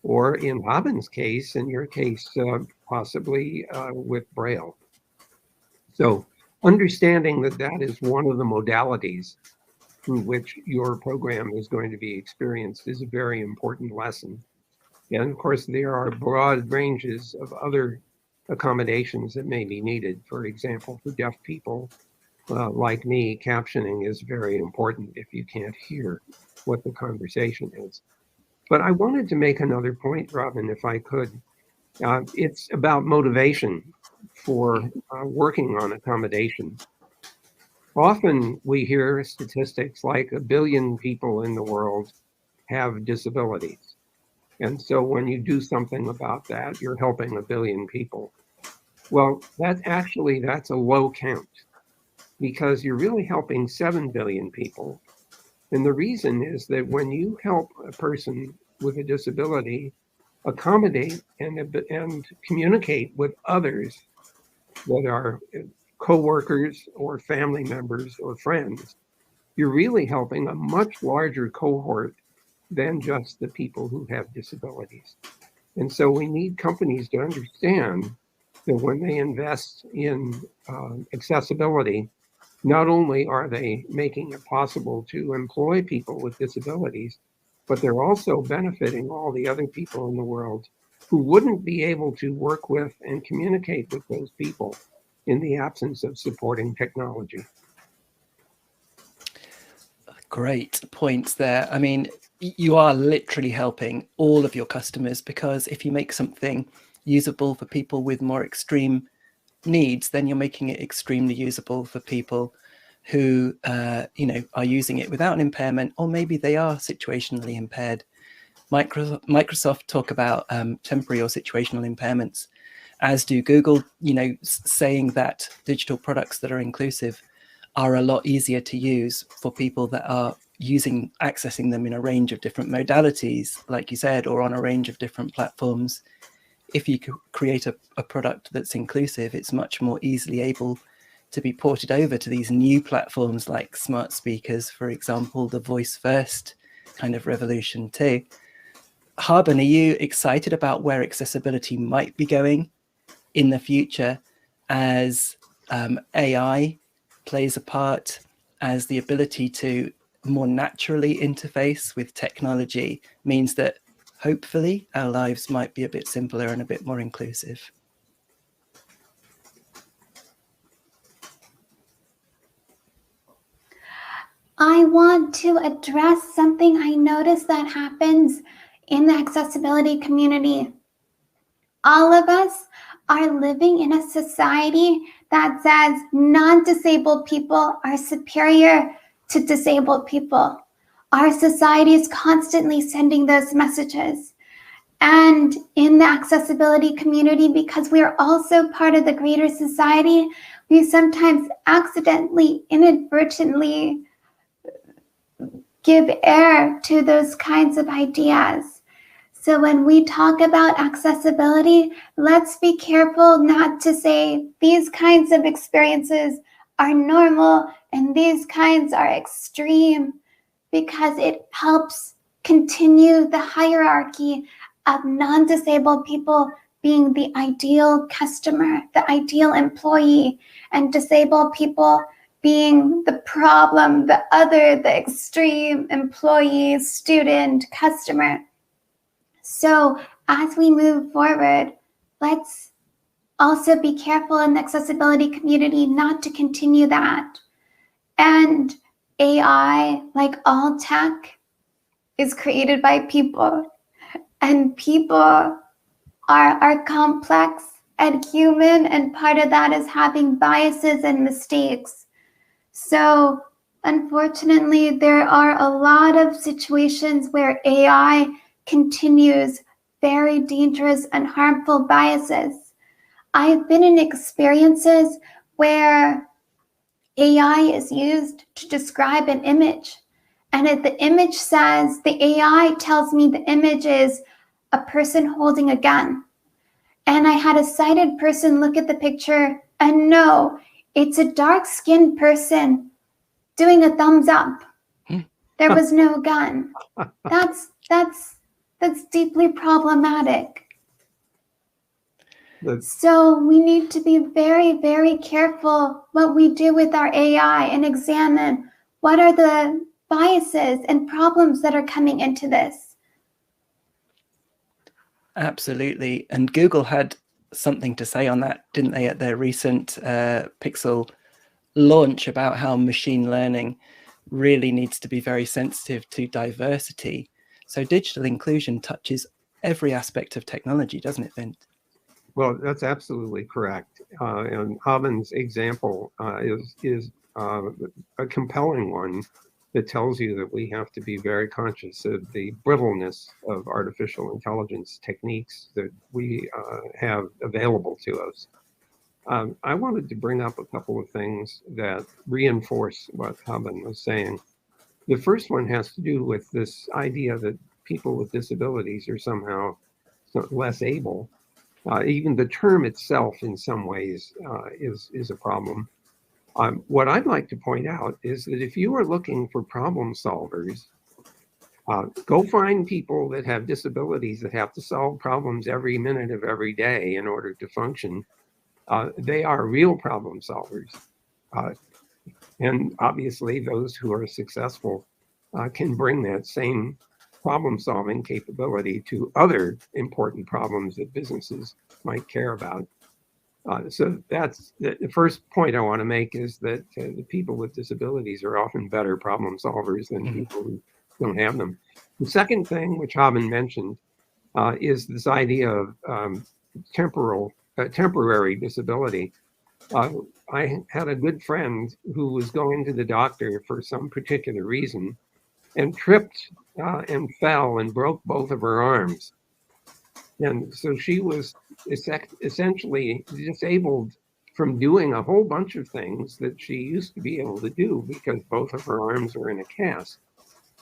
or, in Haben's case, in your case, possibly with Braille. So understanding that that is one of the modalities through which your program is going to be experienced is a very important lesson. And of course, there are broad ranges of other accommodations that may be needed. For example, for deaf people like me, captioning is very important if you can't hear what the conversation is. But I wanted to make another point, Robin, if I could. It's about motivation for working on accommodation. Often we hear statistics like 1 billion people in the world have disabilities. And so when you do something about that, you're helping 1 billion people. Well, that's a low count, because you're really helping 7 billion people. And the reason is that when you help a person with a disability accommodate and communicate with others that are co-workers or family members or friends, you're really helping a much larger cohort than just the people who have disabilities. And so we need companies to understand that when they invest in accessibility, not only are they making it possible to employ people with disabilities, but they're also benefiting all the other people in the world who wouldn't be able to work with and communicate with those people in the absence of supporting technology. Great points there. I mean, you are literally helping all of your customers, because if you make something usable for people with more extreme needs, then you're making it extremely usable for people who are using it without an impairment, or maybe they are situationally impaired. Microsoft talk about temporary or situational impairments, as do Google, saying that digital products that are inclusive are a lot easier to use for people that are accessing them in a range of different modalities, like you said, or on a range of different platforms. If you create a product that's inclusive, it's much more easily able to be ported over to these new platforms like smart speakers, for example, the voice first kind of revolution too. Haben, are you excited about where accessibility might be going in the future as AI plays a part, as the ability to more naturally interface with technology means that hopefully our lives might be a bit simpler and a bit more inclusive? I want to address something I noticed that happens in the accessibility community. All of us are living in a society that says non-disabled people are superior to disabled people. Our society is constantly sending those messages. And in the accessibility community, because we are also part of the greater society, we sometimes accidentally, inadvertently give air to those kinds of ideas. So when we talk about accessibility, let's be careful not to say these kinds of experiences are normal and these kinds are extreme, because it helps continue the hierarchy of non-disabled people being the ideal customer, the ideal employee, and disabled people being the problem, the other, the extreme employee, student, customer. So as we move forward, let's also be careful in the accessibility community not to continue that. And AI, like all tech, is created by people. And people are complex and human, and part of that is having biases and mistakes. So unfortunately, there are a lot of situations where AI continues very dangerous and harmful biases. I've been in experiences where AI is used to describe an image. And if the image says, the AI tells me the image is a person holding a gun. And I had a sighted person look at the picture and no, it's a dark-skinned person doing a thumbs up. There was no gun. That's deeply problematic. So we need to be very, very careful what we do with our AI and examine what are the biases and problems that are coming into this. Absolutely. And Google had something to say on that, didn't they, at their recent Pixel launch, about how machine learning really needs to be very sensitive to diversity. So digital inclusion touches every aspect of technology, doesn't it, Vint? Well, that's absolutely correct. And Haben's example is a compelling one that tells you that we have to be very conscious of the brittleness of artificial intelligence techniques that we have available to us. I wanted to bring up a couple of things that reinforce what Haben was saying. The first one has to do with this idea that people with disabilities are somehow less able. Even the term itself in some ways is a problem. What I'd like to point out is that if you are looking for problem solvers, go find people that have disabilities that have to solve problems every minute of every day in order to function. They are real problem solvers. And obviously those who are successful can bring that same problem-solving capability to other important problems that businesses might care about. So that's the first point I want to make, is that the people with disabilities are often better problem solvers than people who don't have them. The second thing, which Haben mentioned, is this idea of temporary disability. I had a good friend who was going to the doctor for some particular reason and tripped and fell and broke both of her arms. And so she was essentially disabled from doing a whole bunch of things that she used to be able to do because both of her arms were in a cast.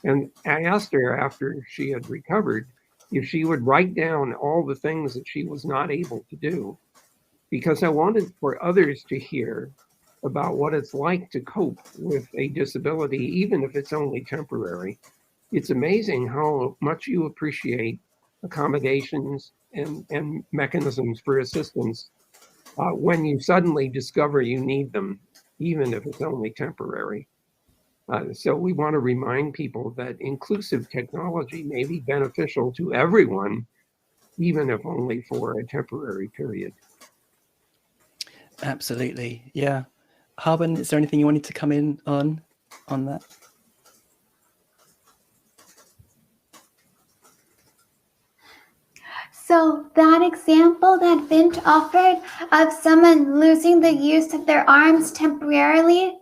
And I asked her after she had recovered if she would write down all the things that she was not able to do, because I wanted for others to hear about what it's like to cope with a disability, even if it's only temporary. It's amazing how much you appreciate accommodations and mechanisms for assistance when you suddenly discover you need them, even if it's only temporary. So we want to remind people that inclusive technology may be beneficial to everyone, even if only for a temporary period. Absolutely, yeah. Haben, is there anything you wanted to come in on that? So that example that Vint offered of someone losing the use of their arms temporarily,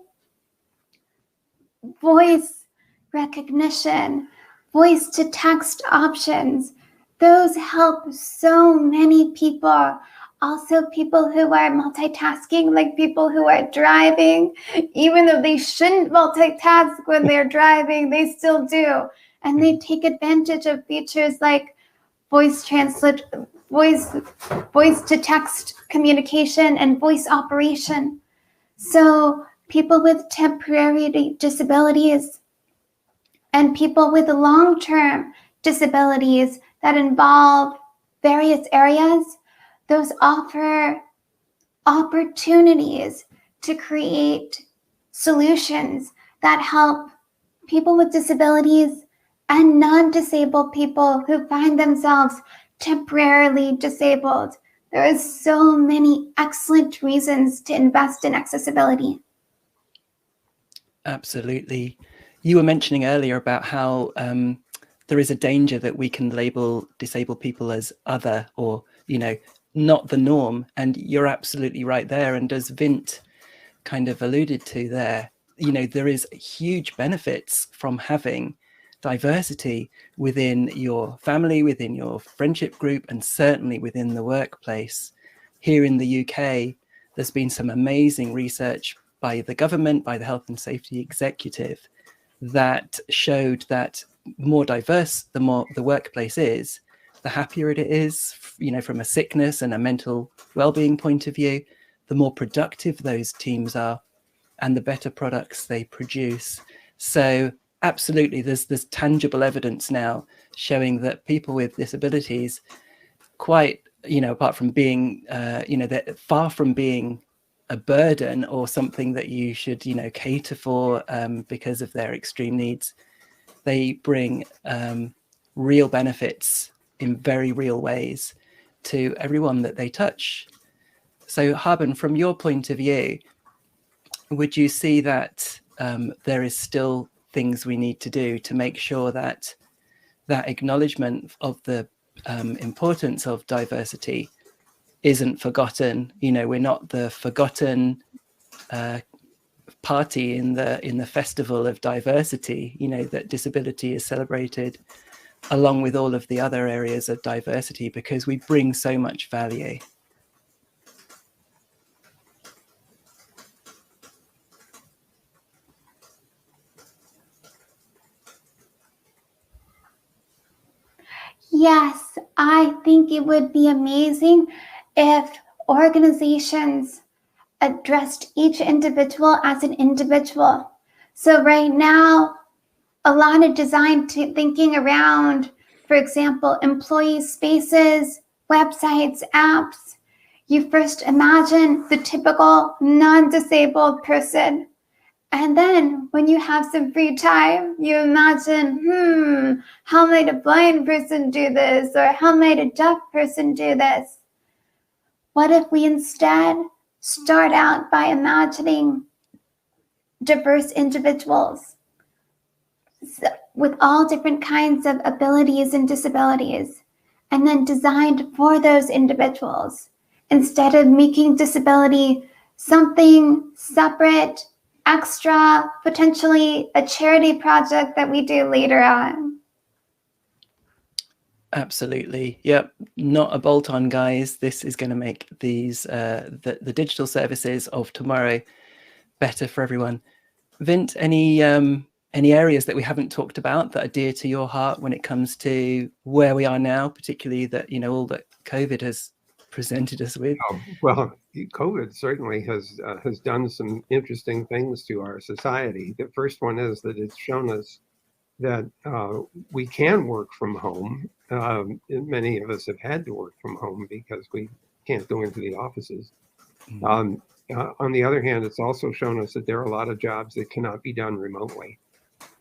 voice recognition, voice to text options, those help so many people. Also people who are multitasking, like people who are driving, even though they shouldn't multitask when they're driving, they still do. And they take advantage of features like voice to text communication and voice operation. So people with temporary disabilities and people with long-term disabilities that involve various areas, those offer opportunities to create solutions that help people with disabilities and non-disabled people who find themselves temporarily disabled. There are so many excellent reasons to invest in accessibility. Absolutely. You were mentioning earlier about how there is a danger that we can label disabled people as other, or, not the norm. And you're absolutely right there. And as Vint kind of alluded to there, there is huge benefits from having diversity within your family, within your friendship group, and certainly within the workplace. Here in the UK, there's been some amazing research by the government, by the Health and Safety Executive, that showed that more diverse the workplace is, the happier it is, you know, from a sickness and a mental well-being point of view, the more productive those teams are and the better products they produce. So absolutely, there's tangible evidence now showing that people with disabilities, quite, you know, apart from being, you know, they're far from being a burden or something that you should, you know, cater for because of their extreme needs. They bring real benefits in very real ways to everyone that they touch. So Haben, from your point of view, would you see that there is still things we need to do to make sure that that acknowledgement of the importance of diversity isn't forgotten? You know, we're not the forgotten party in the festival of diversity, you know, that disability is celebrated along with all of the other areas of diversity because we bring so much value. Yes, I think it would be amazing if organizations addressed each individual as an individual. So right now, a lot of design thinking around, for example, employee spaces, websites, apps. You first imagine the typical non-disabled person. And then when you have some free time, you imagine, how might a blind person do this? Or how might a deaf person do this? What if we instead start out by imagining diverse individuals with all different kinds of abilities and disabilities, and then designed for those individuals, instead of making disability something separate, extra, potentially a charity project that we do later on. Absolutely. Yep. Not a bolt-on, guys. This is going to make these the digital services of tomorrow better for everyone. Vint, any areas that we haven't talked about that are dear to your heart when it comes to where we are now, particularly that, you know, all that COVID has presented us with? Oh, well, COVID certainly has done some interesting things to our society. The first one is that it's shown us that we can work from home. Many of us have had to work from home because we can't go into the offices. On the other hand, it's also shown us that there are a lot of jobs that cannot be done remotely.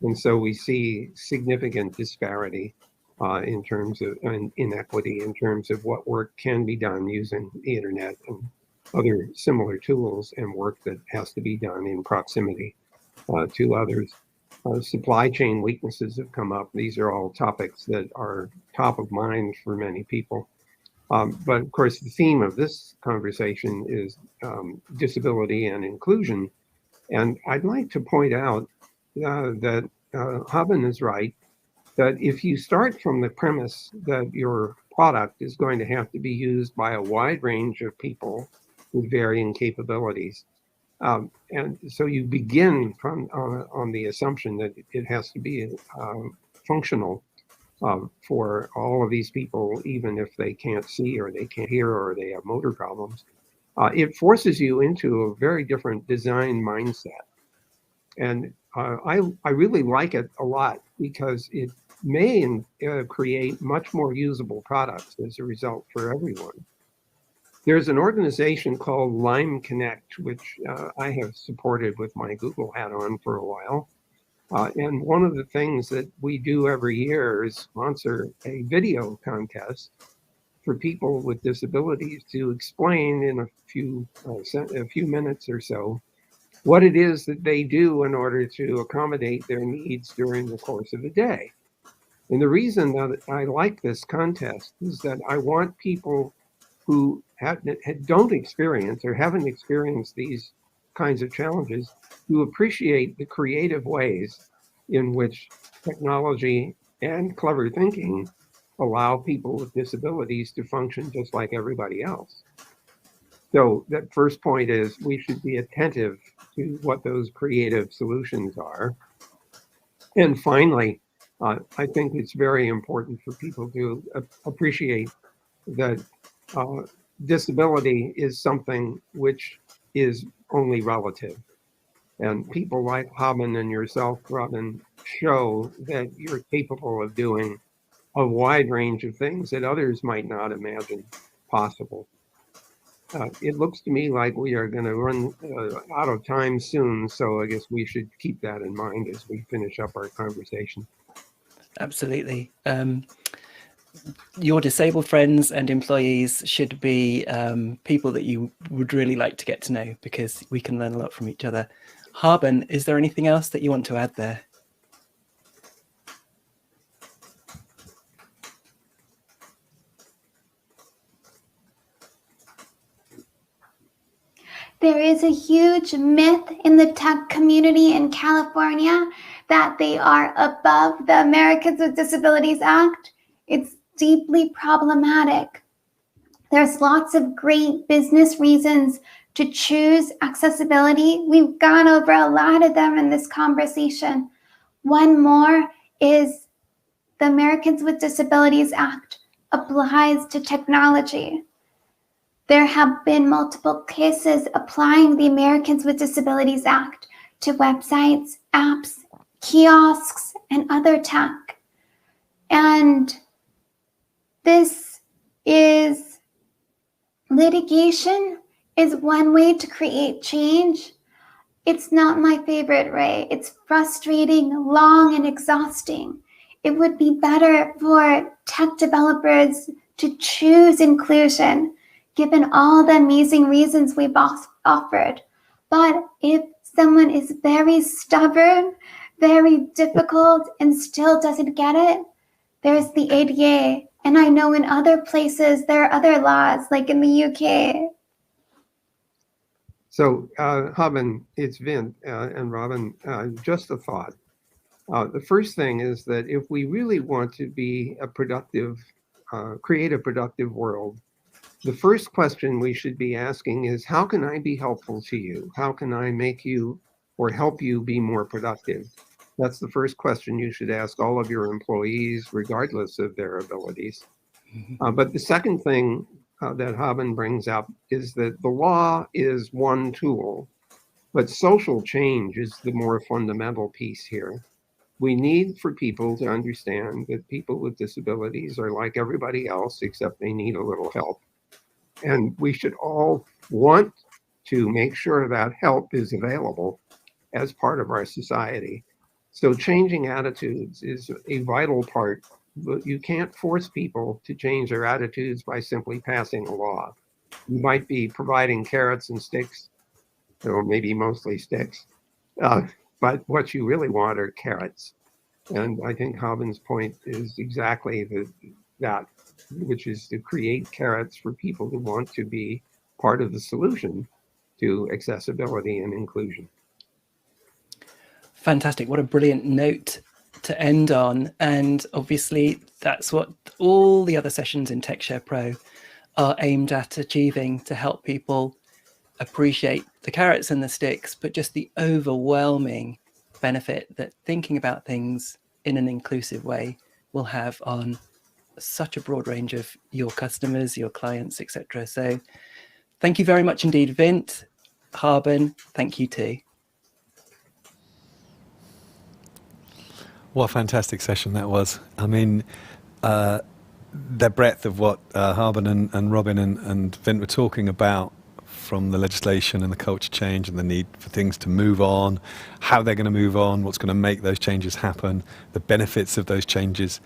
And so we see significant disparity in terms of inequity, in terms of what work can be done using the internet and other similar tools, and work that has to be done in proximity to others. Supply chain weaknesses have come up. These are all topics that are top of mind for many people. But of course, the theme of this conversation is disability and inclusion. And I'd like to point out that Haben is right, that if you start from the premise that your product is going to have to be used by a wide range of people with varying capabilities, and so you begin from on the assumption that it has to be functional for all of these people, even if they can't see or they can't hear or they have motor problems. It forces you into a very different design mindset. And I really like it a lot because it may create much more usable products as a result for everyone. There's an organization called Lime Connect, which I have supported with my Google hat on for a while. And one of the things that we do every year is sponsor a video contest for people with disabilities to explain in a few minutes or so what it is that they do in order to accommodate their needs during the course of the day. And the reason that I like this contest is that I want people who don't experience or haven't experienced these kinds of challenges to appreciate the creative ways in which technology and clever thinking allow people with disabilities to function just like everybody else. So that first point is we should be attentive to what those creative solutions are. And finally, I think it's very important for people to appreciate that disability is something which is only relative. And people like Haben and yourself, Robin, show that you're capable of doing a wide range of things that others might not imagine possible. It looks to me like we are going to run out of time soon, so I guess we should keep that in mind as we finish up our conversation. Absolutely. Your disabled friends and employees should be people that you would really like to get to know, because we can learn a lot from each other. Haben, is there anything else that you want to add there? There is a huge myth in the tech community in California that they are above the Americans with Disabilities Act. It's deeply problematic. There's lots of great business reasons to choose accessibility. We've gone over a lot of them in this conversation. One more is the Americans with Disabilities Act applies to technology. There have been multiple cases applying the Americans with Disabilities Act to websites, apps, kiosks, and other tech. And this is litigation is one way to create change. It's not my favorite way. It's frustrating, long, and exhausting. It would be better for tech developers to choose inclusion, given all the amazing reasons we've offered. But if someone is very stubborn, very difficult, and still doesn't get it, there's the ADA. And I know in other places there are other laws, like in the UK. So, Haben, it's Vint and Robin, just a thought. The first thing is that if we really want to be a productive, create a productive world, the first question we should be asking is, how can I be helpful to you? How can I make you or help you be more productive? That's the first question you should ask all of your employees, regardless of their abilities. But the second thing that Haben brings up is that the law is one tool, but social change is the more fundamental piece here. We need for people to understand that people with disabilities are like everybody else, except they need a little help. And we should all want to make sure that help is available as part of our society. So changing attitudes is a vital part, but you can't force people to change their attitudes by simply passing a law. You might be providing carrots and sticks, or maybe mostly sticks, but what you really want are carrots. And I think Haben's point is exactly that, which is to create carrots for people who want to be part of the solution to accessibility and inclusion. Fantastic. What a brilliant note to end on. And obviously, that's what all the other sessions in TechShare Pro are aimed at achieving, to help people appreciate the carrots and the sticks, but just the overwhelming benefit that thinking about things in an inclusive way will have on such a broad range of your customers, your clients, etc. So thank you very much indeed, Vint. Haben, thank you too. What a fantastic session that was. I mean, the breadth of what Haben and Robin and Vint were talking about, from the legislation and the culture change and the need for things to move on, how they're going to move on, what's going to make those changes happen, the benefits of those changes.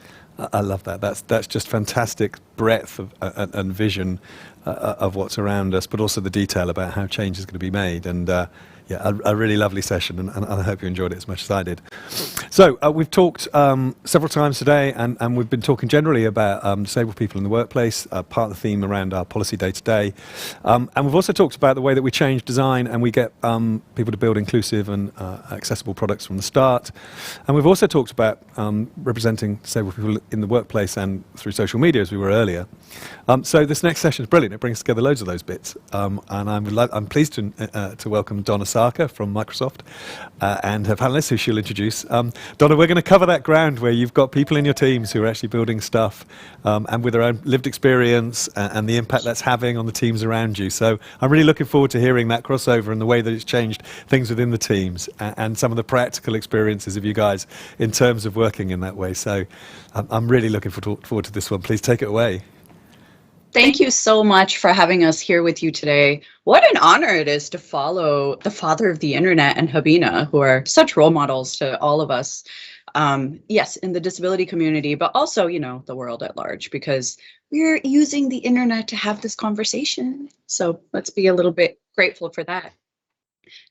I love that. That's just fantastic breadth of, and vision of what's around us, but also the detail about how change is going to be made. And Yeah, a really lovely session, and I hope you enjoyed it as much as I did. So we've talked several times today, and we've been talking generally about disabled people in the workplace, part of the theme around our policy day-to-day. And we've also talked about the way that we change design and we get people to build inclusive and accessible products from the start. And we've also talked about representing disabled people in the workplace and through social media, as we were earlier. So this next session is brilliant. It brings together loads of those bits. And I'm pleased to welcome Dona Sarkar from Microsoft and her panelists, who she'll introduce. Dona, we're going to cover that ground where you've got people in your teams who are actually building stuff and with their own lived experience and the impact that's having on the teams around you. So I'm really looking forward to hearing that crossover and the way that it's changed things within the teams and some of the practical experiences of you guys in terms of working in that way. So I'm really looking forward to this one. Please take it away. Thank you so much for having us here with you today. What an honor it is to follow the father of the internet and Habina, who are such role models to all of us. Yes, in the disability community, but also, you know, the world at large, because we're using the internet to have this conversation. So let's be a little bit grateful for that.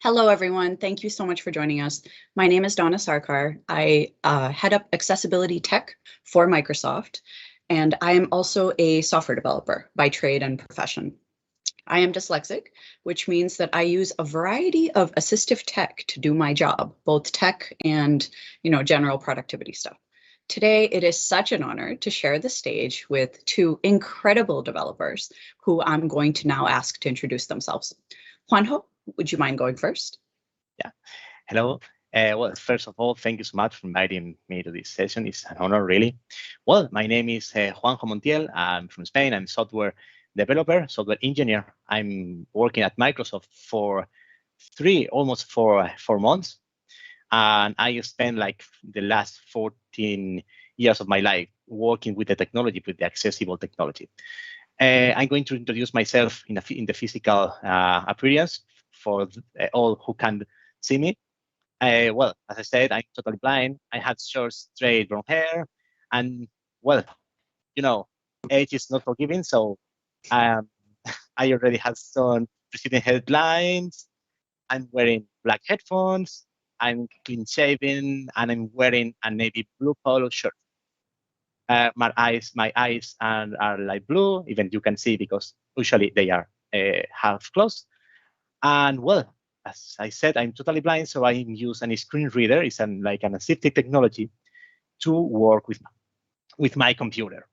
Hello, everyone. Thank you so much for joining us. My name is Dona Sarkar. I head up accessibility tech for Microsoft. And I am also a software developer by trade and profession. I am dyslexic, which means that I use a variety of assistive tech to do my job, both tech and, you know, general productivity stuff. Today, it is such an honor to share the stage with two incredible developers who I'm going to now ask to introduce themselves. Juanjo, would you mind going first? Yeah. Hello. Well, first of all, thank you so much for inviting me to this session. It's an honor, really. Well, my name is Juanjo Montiel. I'm from Spain. I'm a software developer, software engineer. I'm working at Microsoft for almost four months. And I spent like the last 14 years of my life working with the technology, with the accessible technology. I'm going to introduce myself in the physical appearance for all who can see me. Well, as I said, I'm totally blind. I had short, straight brown hair. And, well, you know, age is not forgiving. So I already have some preceding headlines. I'm wearing black headphones. I'm clean shaven. And I'm wearing a navy blue polo shirt. My eyes are light blue. Even you can see because usually they are half closed. And, well, as I said, I'm totally blind, so I use a screen reader. It's like an assistive technology to work with my computer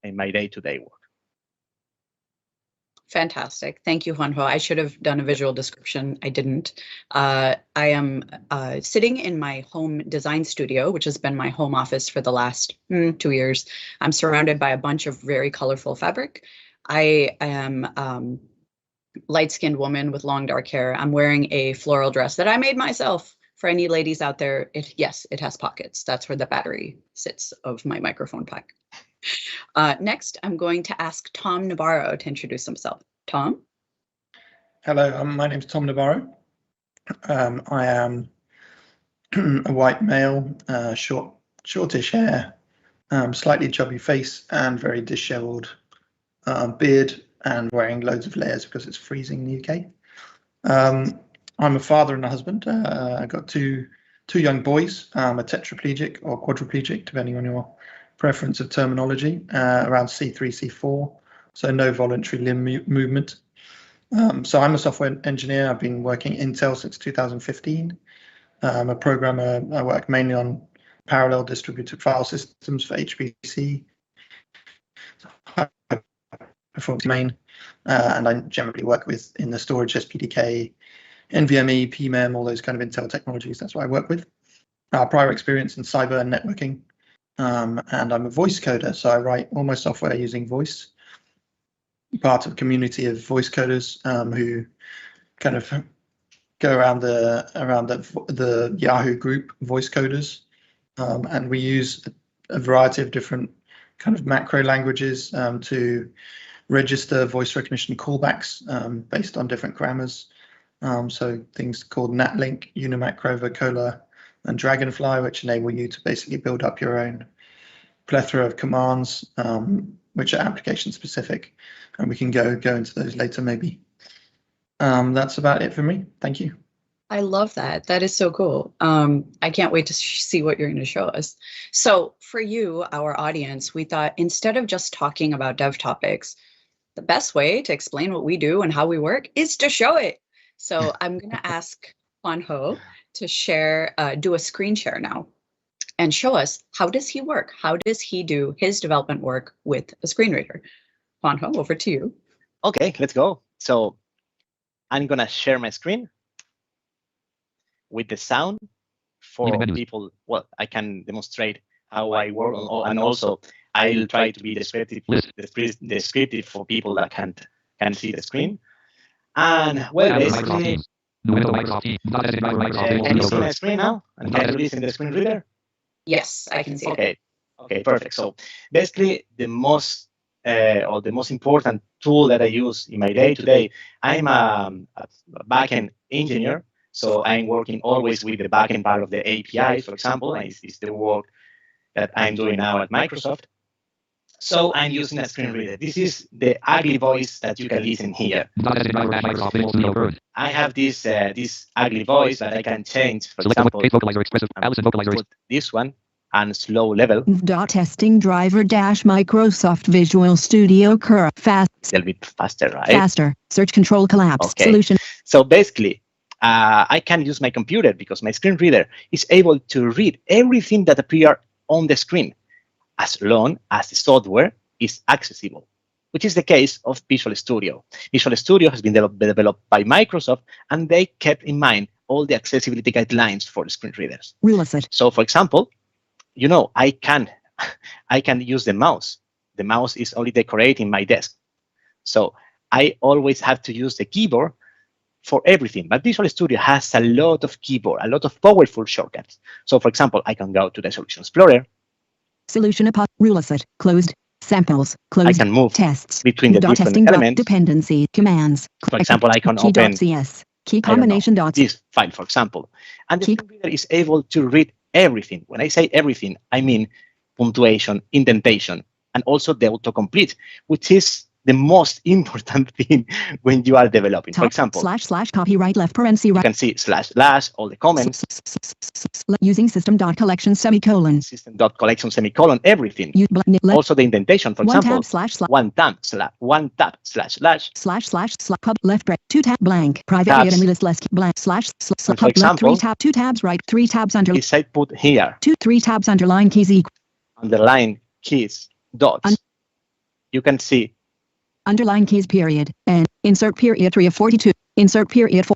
in my day-to-day work. Fantastic. Thank you, Juanjo. I should have done a visual description. I didn't. I am sitting in my home design studio, which has been my home office for the last 2 years. I'm surrounded by a bunch of very colorful fabric. I am light-skinned woman with long dark hair. I'm wearing a floral dress that I made myself. For any ladies out there, yes, it has pockets. That's where the battery sits of my microphone pack. Next, I'm going to ask Tom Nabarro to introduce himself. Tom? Hello, my name is Tom Nabarro. I am a white male, shortish hair, slightly chubby face, and very disheveled beard, and wearing loads of layers because it's freezing in the UK. I'm a father and a husband. I've got two young boys. I'm a tetraplegic or quadriplegic, depending on your preference of terminology, around C3, C4, so no voluntary limb movement. So I'm a software engineer. I've been working at Intel since 2015. I'm a programmer. I work mainly on parallel distributed file systems for HPC, performance domain, and I generally work in the storage SPDK, NVMe, PMEM, all those kind of Intel technologies. That's what I work with. Prior experience in cyber and networking, and I'm a voice coder, so I write all my software using voice. Part of a community of voice coders who kind of go around the Yahoo group, voice coders, and we use a variety of different kind of macro languages to register voice recognition callbacks based on different grammars. So things called NatLink, Unimacro, Vocola, and Dragonfly, which enable you to basically build up your own plethora of commands, which are application specific. And we can go into those later, maybe. That's about it for me. Thank you. I love that. That is so cool. I can't wait to see what you're going to show us. So for you, our audience, we thought instead of just talking about dev topics, the best way to explain what we do and how we work is to show it. So I'm going to ask Juanjo to share, do a screen share now and show us how does he work? How does he do his development work with a screen reader? Juanjo, over to you. Okay, let's go. So I'm going to share my screen with the sound for people. Well, I can demonstrate how I work, and also I'll try to be descriptive for people that can see the screen. And well, basically, can you see my screen now? And can you listen to the screen reader? Yes, I can see it. Okay, perfect. So basically, the most important tool that I use in my day-to-day, I'm a backend engineer. So I'm working always with the backend part of the API, for example, and it's the work that I'm doing now at Microsoft. So I'm using a screen reader. This is the ugly voice that you can listen here. I have this ugly voice that I can change. For example, put this one and slow level. Testing driver dash Microsoft Visual Studio Curve fast. A little bit faster, right? Faster. Search control collapse solution. So basically, I can use my computer because my screen reader is able to read everything that appears on the screen, as long as the software is accessible, which is the case of Visual Studio. Visual Studio has been developed by Microsoft, and they kept in mind all the accessibility guidelines for the screen readers. So, for example, you know, I can use the mouse. The mouse is only decorating my desk. So I always have to use the keyboard for everything. But Visual Studio has a lot of keyboard, a lot of powerful shortcuts. So, for example, I can go to the Solution Explorer. Solution rule set closed samples closed. I can move tests between the different elements. Dependency commands. For example, I can open key.cs key combination dots. This file, for example, and the screen reader is able to read everything. When I say everything, I mean punctuation, indentation, and also the autocomplete, which is the most important thing when you are developing. For example, / copyright left parenthesis right. You can see / all the comments. Using system.collection semicolon. System.collection semicolon, everything. Also the indentation, for example. One tab / pub left right 2 tab blank private tabs. area list less blank / for example, 3 tab 2 tabs right 3 tabs under. If I put here 3 tabs underline keys equal. Underline keys dots. You can see. Underline keys period and insert period 3 of 42 insert period 4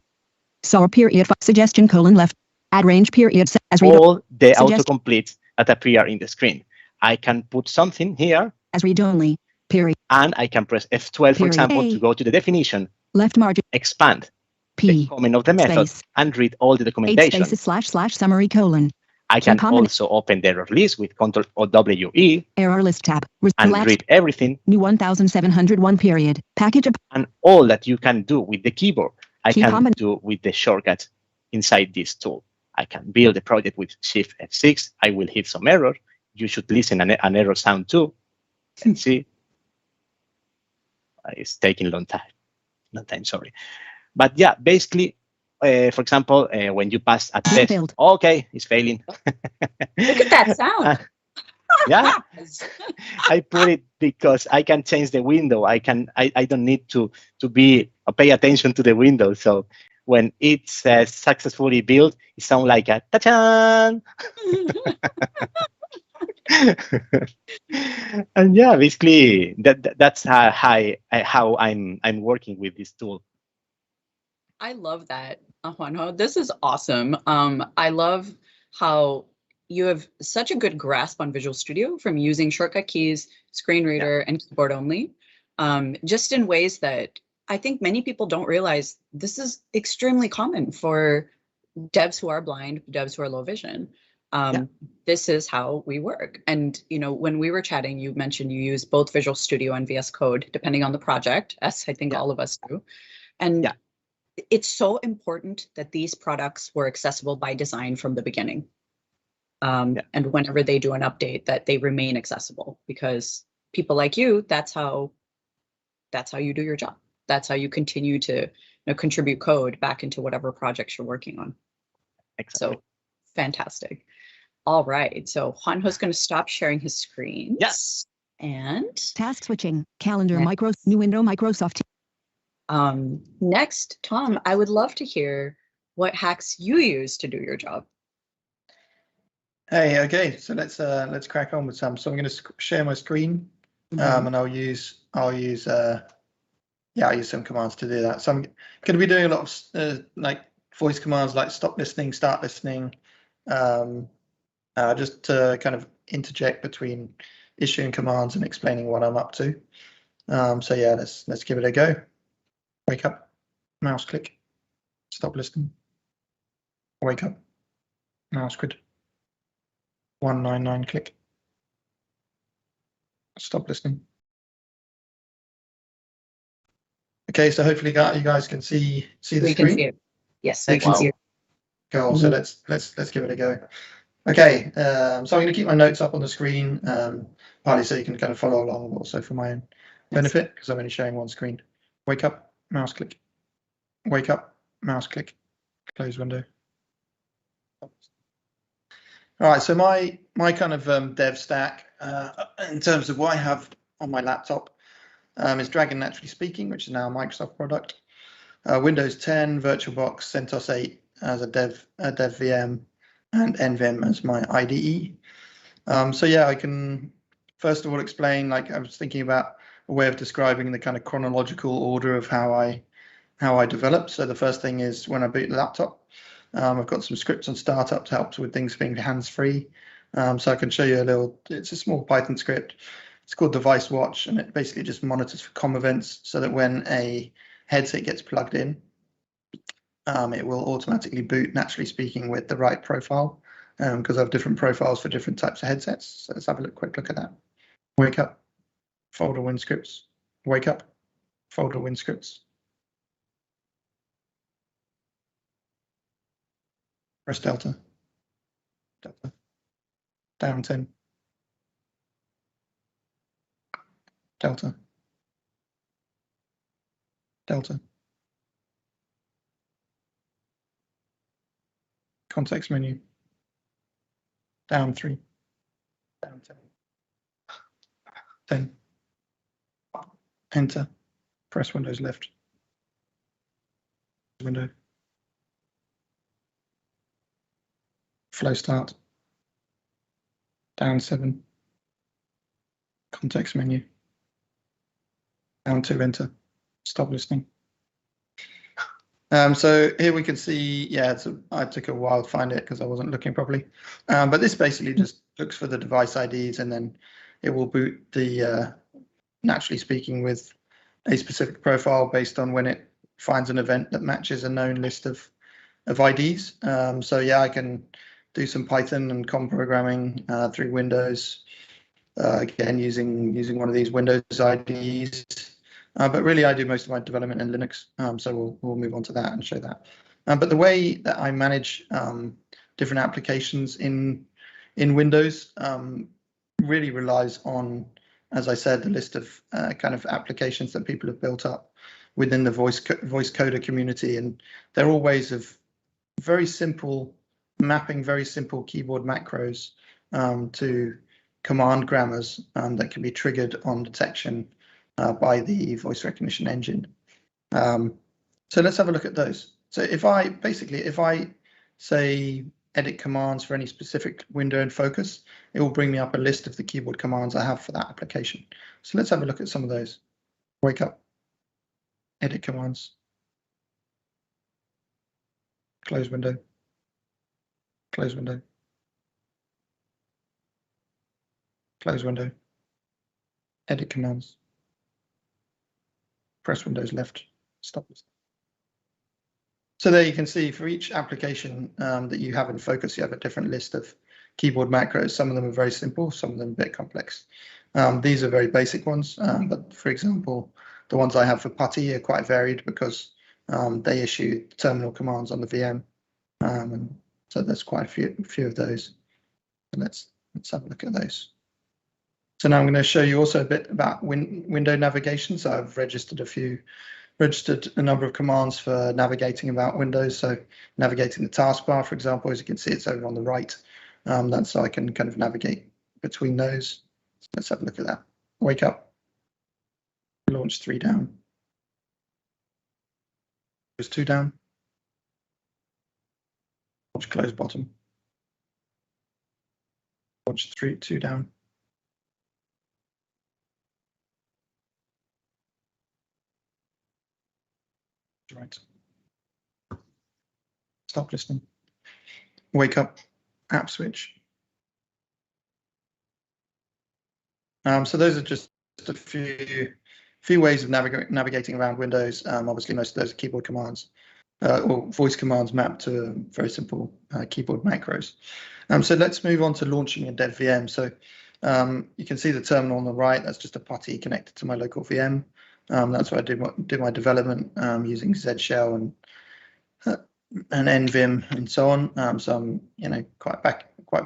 so period 5 suggestion colon left add range period as read all the autocompletes that appear in the screen. I can put something here as read only period and I can press F12 for example to go to the definition left margin expand the comment of the method and read all the documentation. 8 spaces / summary colon. I can also open the error list with Ctrl or WE. Error list tab. And read everything. New 1701 period. Package. And all that you can do with the keyboard, I can do with the shortcuts inside this tool. I can build a project with Shift F6. I will hit some error. You should listen an error sound too. And see. It's taking long time, sorry. But yeah, basically, for example, when you pass a test, okay, it's failing. Look at that sound. Yeah, I put it because I can change the window. I don't need to pay attention to the window. So when it's successfully built, it sounds like a ta-chan. And yeah, basically that's how I'm working with this tool. I love that, Juanjo. This is awesome. I love how you have such a good grasp on Visual Studio from using shortcut keys, screen reader, and keyboard only, just in ways that I think many people don't realize. This is extremely common for devs who are blind, devs who are low vision. This is how we work. And you know, when we were chatting, you mentioned you use both Visual Studio and VS Code, depending on the project, as I think all of us do. And it's so important that these products were accessible by design from the beginning. And whenever they do an update, that they remain accessible, because people like you, that's how you do your job. That's how you continue to contribute code back into whatever projects you're working on. Exactly. So fantastic. All right, so Juanjo's going to stop sharing his screen. Yes. And Task switching. Calendar. Next. New window. Microsoft. Next, Tom, I would love to hear what hacks you use to do your job. Hey, okay, so let's crack on with some. So I'm going to share my screen, and I'll use some commands to do that. So I'm going to be doing a lot of like voice commands, like stop listening, start listening, just to kind of interject between issuing commands and explaining what I'm up to. So yeah, let's give it a go. Wake up, mouse click, stop listening. Wake up, mouse click. 199 click. Stop listening. Okay, so hopefully you guys can see the We screen. can see it. Yes, I can see it. Cool. So let's give it a go. Okay, so I'm going to keep my notes up on the screen, partly so you can kind of follow along, but also for my own benefit, because I'm only showing one screen. Wake up, mouse click. Wake up, mouse click. Close window. All right, so my kind of dev stack in terms of what I have on my laptop is Dragon Naturally Speaking, which is now a Microsoft product. Windows 10, VirtualBox, CentOS 8 as a dev VM, and NVim as my IDE. So yeah, I can first of all explain, like I was thinking about a way of describing the kind of chronological order of how I develop. So the first thing is when I boot the laptop. I've got some scripts on startup to help with things being hands-free. So I can show you it's a small Python script. It's called Device Watch, and it basically just monitors for COM events so that when a headset gets plugged in, it will automatically boot Naturally Speaking with the right profile, because I have different profiles for different types of headsets. So let's have a quick look at that. Wake up, folder win scripts. Wake up, folder win scripts. Press Delta. Delta. Down 10. Delta. Delta. Context menu. Down 3. Down 10. 10. Enter. Press Windows left. Window. Flow start. Down 7. Context menu. Down 2, enter. Stop listening. So here we can see, yeah, I took a while to find it because I wasn't looking properly. But this basically just looks for the device IDs, and then it will boot the Naturally Speaking with a specific profile based on when it finds an event that matches a known list of IDs. So yeah, I can do some Python and COM programming through Windows, again using one of these Windows IDs. But really, I do most of my development in Linux, so we'll move on to that and show that. But the way that I manage different applications in Windows really relies on, as I said, the list of kind of applications that people have built up within the voice coder community, and they're all ways of very simple mapping very simple keyboard macros to command grammars that can be triggered on detection by the voice recognition engine. So let's have a look at those. So if I say edit commands for any specific window in focus, it will bring me up a list of the keyboard commands I have for that application. So let's have a look at some of those. Wake up, edit commands, close window, close window, close window, edit commands, press Windows left, stop listening. So there you can see for each application that you have in focus, you have a different list of keyboard macros. Some of them are very simple, some of them a bit complex. These are very basic ones, but for example, the ones I have for PuTTY are quite varied because they issue terminal commands on the VM. And so there's quite a few of those. So let's have a look at those. So now I'm going to show you also a bit about window navigation. So I've registered a few registered a number of commands for navigating about Windows. So navigating the taskbar, for example, as you can see, it's over on the right. That's so I can kind of navigate between those. So let's have a look at that. Wake up, launch 3 down. Close 2 down. Launch close bottom. Launch 2 down. Right. Stop listening. Wake up, app switch. So those are just a few ways of navigating around Windows. Obviously, most of those are keyboard commands or voice commands mapped to very simple keyboard macros. So let's move on to launching a dev VM. So you can see the terminal on the right. That's just a PuTTY connected to my local VM. That's where I did my development using Z Shell and NVim and so on. So I'm quite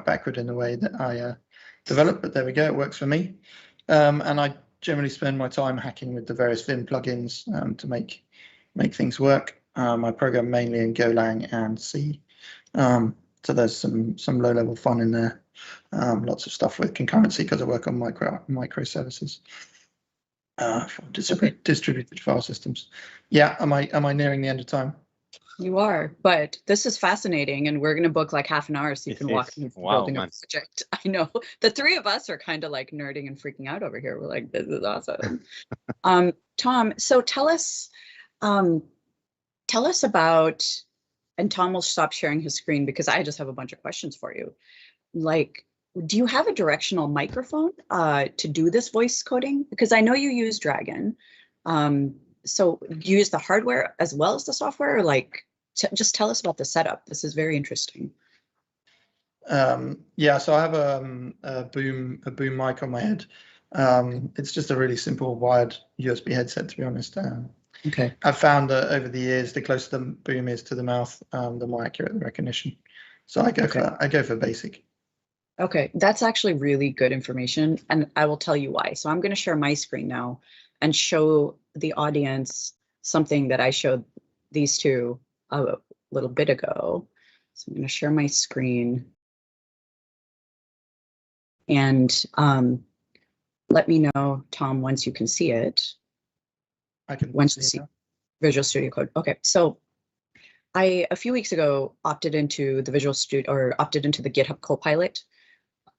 backward in the way that I develop, but there we go. It works for me. And I generally spend my time hacking with the various Vim plugins to make things work. I program mainly in Golang and C. So there's some low-level fun in there. Lots of stuff with concurrency because I work on microservices. For distributed file systems. Yeah, am I nearing the end of time? You are, but this is fascinating, and we're going to book like half an hour so you can walk me through building a project. I know the three of us are kind of like nerding and freaking out over here. We're like, this is awesome. Tom, so tell us about, and Tom will stop sharing his screen because I just have a bunch of questions for you. Like, do you have a directional microphone to do this voice coding? Because I know you use Dragon. So do you use the hardware as well as the software? Or like, just tell us about the setup. This is very interesting. Yeah, so I have a boom mic on my head. It's just a really simple wired USB headset, to be honest. Okay. I've found that over the years, the closer the boom is to the mouth, the more accurate the recognition. So I go for basic. Okay, that's actually really good information, and I will tell you why. So I'm going to share my screen now and show the audience something that I showed these two a little bit ago. So I'm going to share my screen, and let me know, Tom, once you can see it. I can once you see Visual Studio Code. Okay, so I a few weeks ago opted into the Visual Studio, or opted into the GitHub Copilot.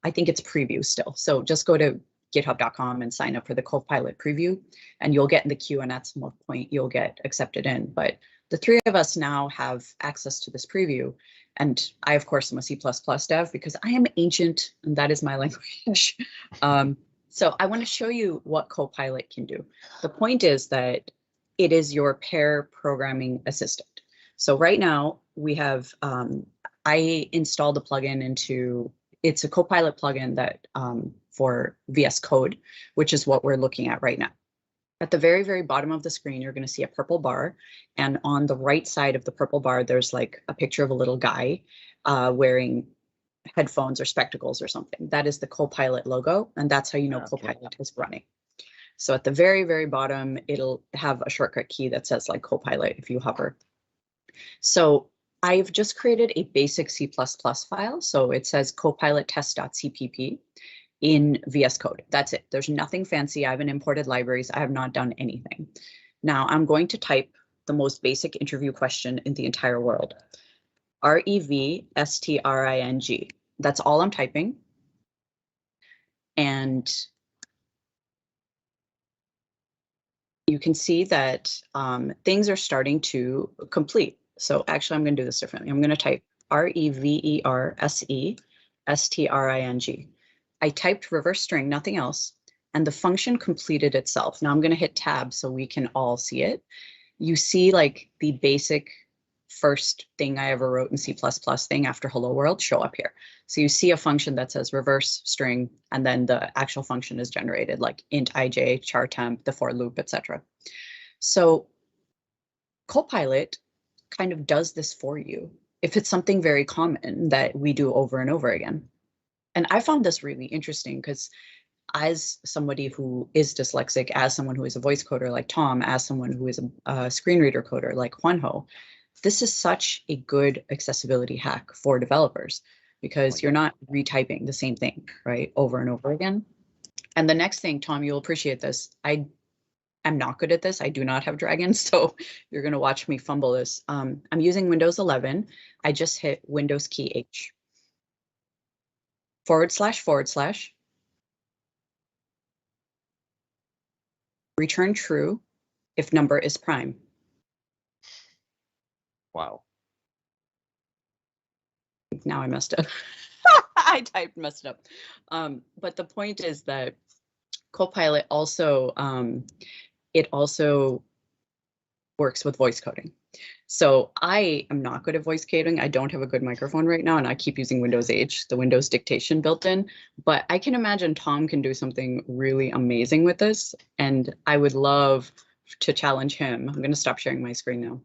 I think it's preview still. So just go to github.com and sign up for the Copilot preview, and you'll get in the queue, and at some point you'll get accepted in. But the three of us now have access to this preview. And I, of course, am a C++ dev because I am ancient and that is my language. So I want to show you what Copilot can do. The point is that it is your pair programming assistant. So right now we have, I installed a plugin into, it's a Copilot plugin that for VS Code, which is what we're looking at right now. At the very, very bottom of the screen, you're going to see a purple bar. And on the right side of the purple bar, there's like a picture of a little guy wearing headphones or spectacles or something. That is the Copilot logo. And that's how you know Copilot is running. So at the very, very bottom, it'll have a shortcut key that says like Copilot if you hover. So I've just created a basic C++ file. So it says copilot test.cpp in VS Code. That's it. There's nothing fancy. I haven't imported libraries. I have not done anything. Now I'm going to type the most basic interview question in the entire world. REVSTRING. That's all I'm typing. And you can see that things are starting to complete. So actually, I'm going to do this differently. I'm going to type REVERSESTRING. I typed reverse string, nothing else, and the function completed itself. Now I'm going to hit tab so we can all see it. You see like the basic first thing I ever wrote in C++ thing after hello world show up here. So you see a function that says reverse string, and then the actual function is generated like int ij, char temp, the for loop, etc. So Copilot kind of does this for you if it's something very common that we do over and over again. And I found this really interesting because as somebody who is dyslexic, as someone who is a voice coder like Tom, as someone who is a screen reader coder like Juanjo, this is such a good accessibility hack for developers because you're not retyping the same thing, right, over and over again. And the next thing, Tom, you'll appreciate this. I'm not good at this. I do not have dragons, so you're going to watch me fumble this. I'm using Windows 11. I just hit Windows key H. // return true if number is prime. Wow. Now I messed up. I typed messed up. But the point is that Copilot also, it also works with voice coding. So I am not good at voice coding. I don't have a good microphone right now, and I keep using Windows H, the Windows dictation built in. But I can imagine Tom can do something really amazing with this, and I would love to challenge him. I'm going to stop sharing my screen now.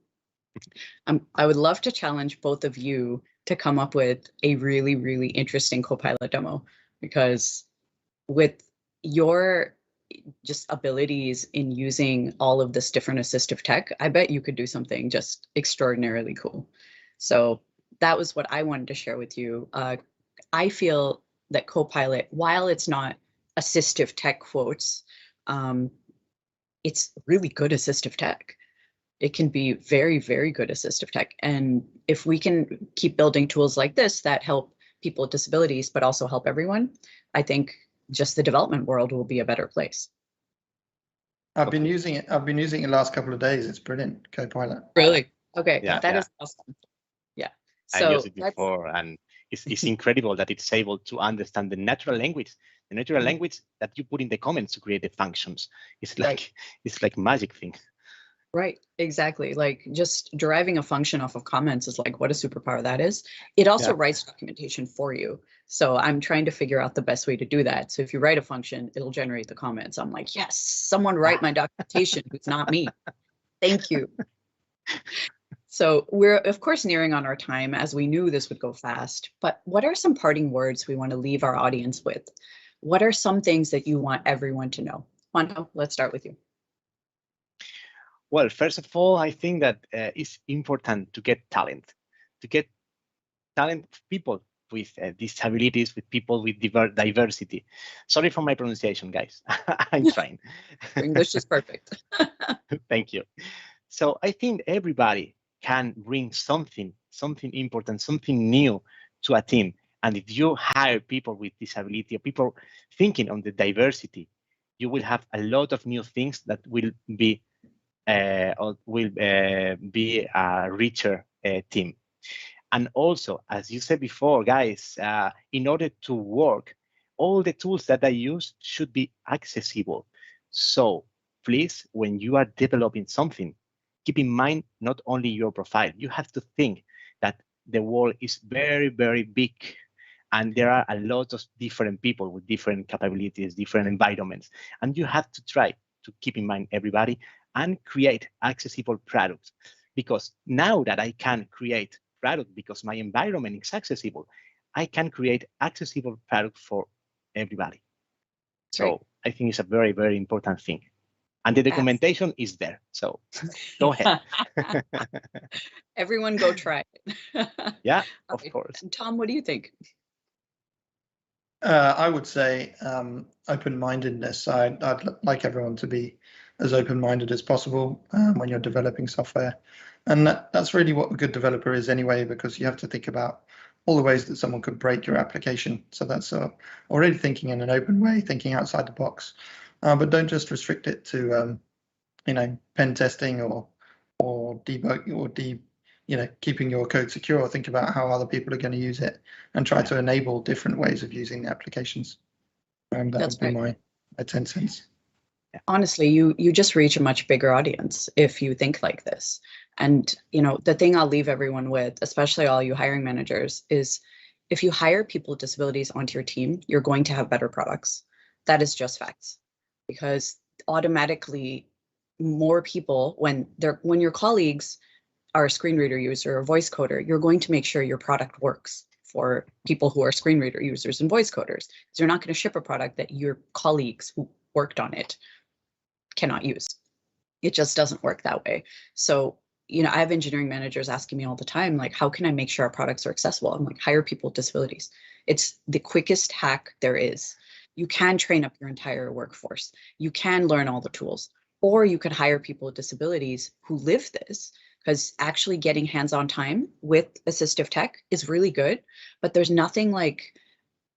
I would love to challenge both of you to come up with a really, really interesting Copilot demo, because with your just abilities in using all of this different assistive tech, I bet you could do something just extraordinarily cool. So that was what I wanted to share with you. I feel that Copilot, while it's not assistive tech quotes, it's really good assistive tech. It can be very, very good assistive tech. And if we can keep building tools like this that help people with disabilities, but also help everyone, I think just the development world will be a better place. I've been using it the last couple of days. It's brilliant, Copilot. Really? Okay, Yeah, that yeah. is awesome. Yeah. I So used it before, and it's incredible that it's able to understand the natural language that you put in the comments to create the functions. It's like it's like magic thing. right, exactly. Like just deriving a function off of comments is like what a superpower that is. It also writes documentation for you. So I'm trying to figure out the best way to do that. So if you write a function, it'll generate the comments. I'm like, yes, someone write my documentation who's not me. Thank you. So we're, of course, nearing on our time, as we knew this would go fast. But what are some parting words we want to leave our audience with? What are some things that you want everyone to know? Juanjo, let's start with you. Well, first of all, I think that it's important to get talent people with disabilities, with people with diversity. Sorry for my pronunciation, guys. I'm trying. English is perfect. Thank you. So I think everybody can bring something important, something new to a team. And if you hire people with disability or people thinking on the diversity, you will have a lot of new things that will be a richer team. And also, as you said before, guys, in order to work, all the tools that I use should be accessible. So please, when you are developing something, keep in mind not only your profile. You have to think that the world is very, very big, and there are a lot of different people with different capabilities, different environments, and you have to try to keep in mind everybody and create accessible products. Because now that I can create product because my environment is accessible, I can create accessible product for everybody. So I think it's a very, very important thing. And the documentation is there. So go ahead. Everyone go try it. Yeah, of course. And Tom, what do you think? I would say open-mindedness. I'd like everyone to be as open-minded as possible when you're developing software. And that's really what a good developer is anyway, because you have to think about all the ways that someone could break your application. So that's already thinking in an open way, thinking outside the box. But don't just restrict it to, pen testing or debug or keeping your code secure. Think about how other people are going to use it and try to enable different ways of using the applications. That would be my 10 cents. Honestly, you just reach a much bigger audience if you think like this. And, the thing I'll leave everyone with, especially all you hiring managers, is if you hire people with disabilities onto your team, you're going to have better products. That is just facts. Because automatically more people, when your colleagues are a screen reader user or a voice coder, you're going to make sure your product works for people who are screen reader users and voice coders. So you're not going to ship a product that your colleagues who worked on it cannot use. It just doesn't work that way. So, I have engineering managers asking me all the time, like, how can I make sure our products are accessible? I'm like, hire people with disabilities. It's the quickest hack there is. You can train up your entire workforce. You can learn all the tools, or you could hire people with disabilities who live this, because actually getting hands-on time with assistive tech is really good, but there's nothing like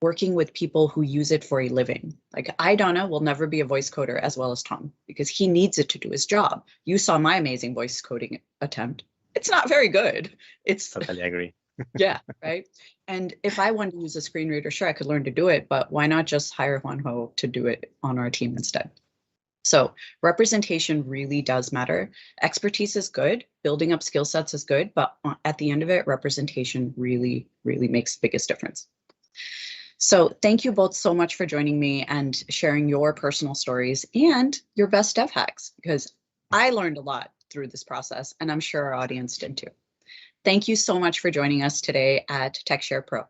working with people who use it for a living. Like Dona will never be a voice coder as well as Tom, because he needs it to do his job. You saw my amazing voice coding attempt. It's not very good. It's Totally agree. yeah, right. And if I wanted to use a screen reader, sure, I could learn to do it, but why not just hire Juanjo to do it on our team instead? So representation really does matter. Expertise is good, building up skill sets is good, but at the end of it, representation really, really makes the biggest difference. So thank you both so much for joining me and sharing your personal stories and your best dev hacks, because I learned a lot through this process, and I'm sure our audience did too. Thank you so much for joining us today at TechShare Pro.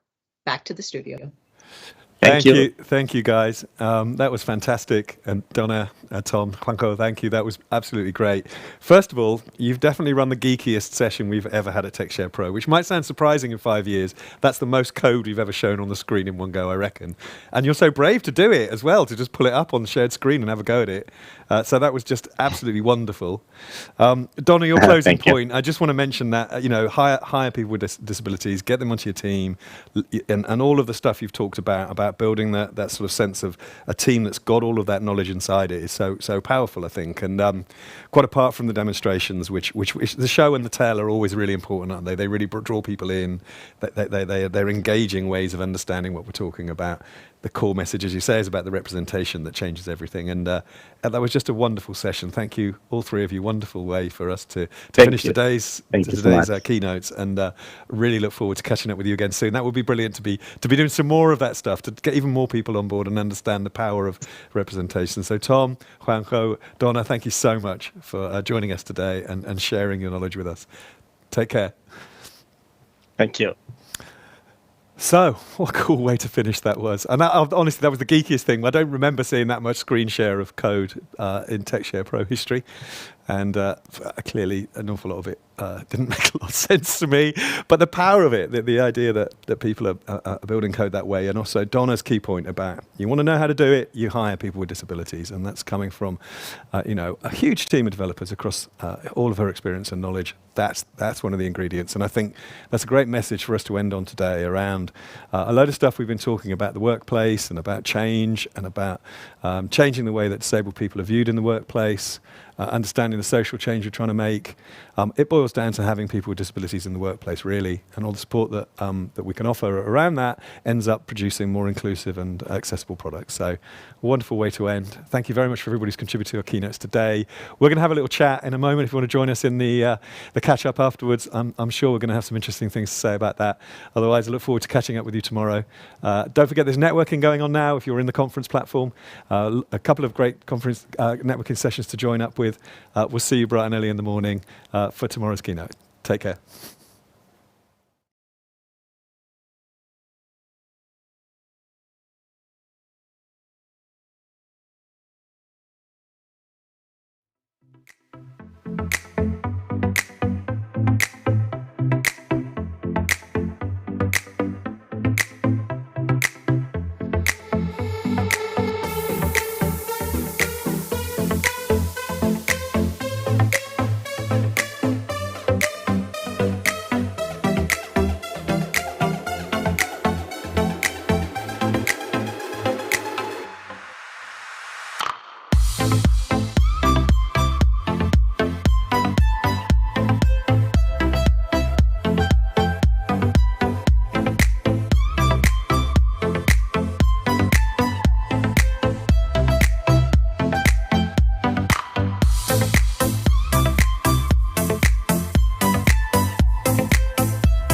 Back to the studio. Thank you. Thank you, guys. That was fantastic. And Dona, Tom, Juanjo, thank you. That was absolutely great. First of all, you've definitely run the geekiest session we've ever had at TechShare Pro, which might sound surprising in 5 years. That's the most code we've ever shown on the screen in one go, I reckon. And you're so brave to do it as well, to just pull it up on the shared screen and have a go at it. So that was just absolutely wonderful. Dona, your closing point, I just want to mention that, hire people with disabilities, get them onto your team, and all of the stuff you've talked about building that sort of sense of a team that's got all of that knowledge inside it is so powerful, I think. And quite apart from the demonstrations, which the show and the tell are always really important, aren't they? They really draw people in. They're engaging ways of understanding what we're talking about. The core message, as you say, is about the representation that changes everything. And that was just a wonderful session. Thank you, all three of you. Wonderful way for us to finish today's keynotes. And really look forward to catching up with you again soon. That would be brilliant to be doing some more of that stuff, to get even more people on board and understand the power of representation. So Tom, Juanjo, Dona, thank you so much for joining us today and sharing your knowledge with us. Take care. Thank you. So, what a cool way to finish that was. And honestly, that was the geekiest thing. I don't remember seeing that much screen share of code in TechShare Pro history. And clearly, an awful lot of it didn't make a lot of sense to me. But the power of it, the idea that people are building code that way, and also Dona's key point about you want to know how to do it, you hire people with disabilities. And that's coming from a huge team of developers across all of her experience and knowledge. That's one of the ingredients. And I think that's a great message for us to end on today around a load of stuff we've been talking about the workplace and about change and about changing the way that disabled people are viewed in the workplace, understanding the social change we're trying to make. It boils down to having people with disabilities in the workplace, really, and all the support that we can offer around that ends up producing more inclusive and accessible products. So, a wonderful way to end. Thank you very much for everybody who's contributed to our keynotes today. We're going to have a little chat in a moment. If you want to join us in the catch up afterwards, I'm sure we're going to have some interesting things to say about that. Otherwise, I look forward to catching up with you tomorrow. Don't forget, there's networking going on now if you're in the conference platform. A couple of great conference networking sessions to join up with. We'll see you bright and early in the morning for tomorrow's keynote. Take care.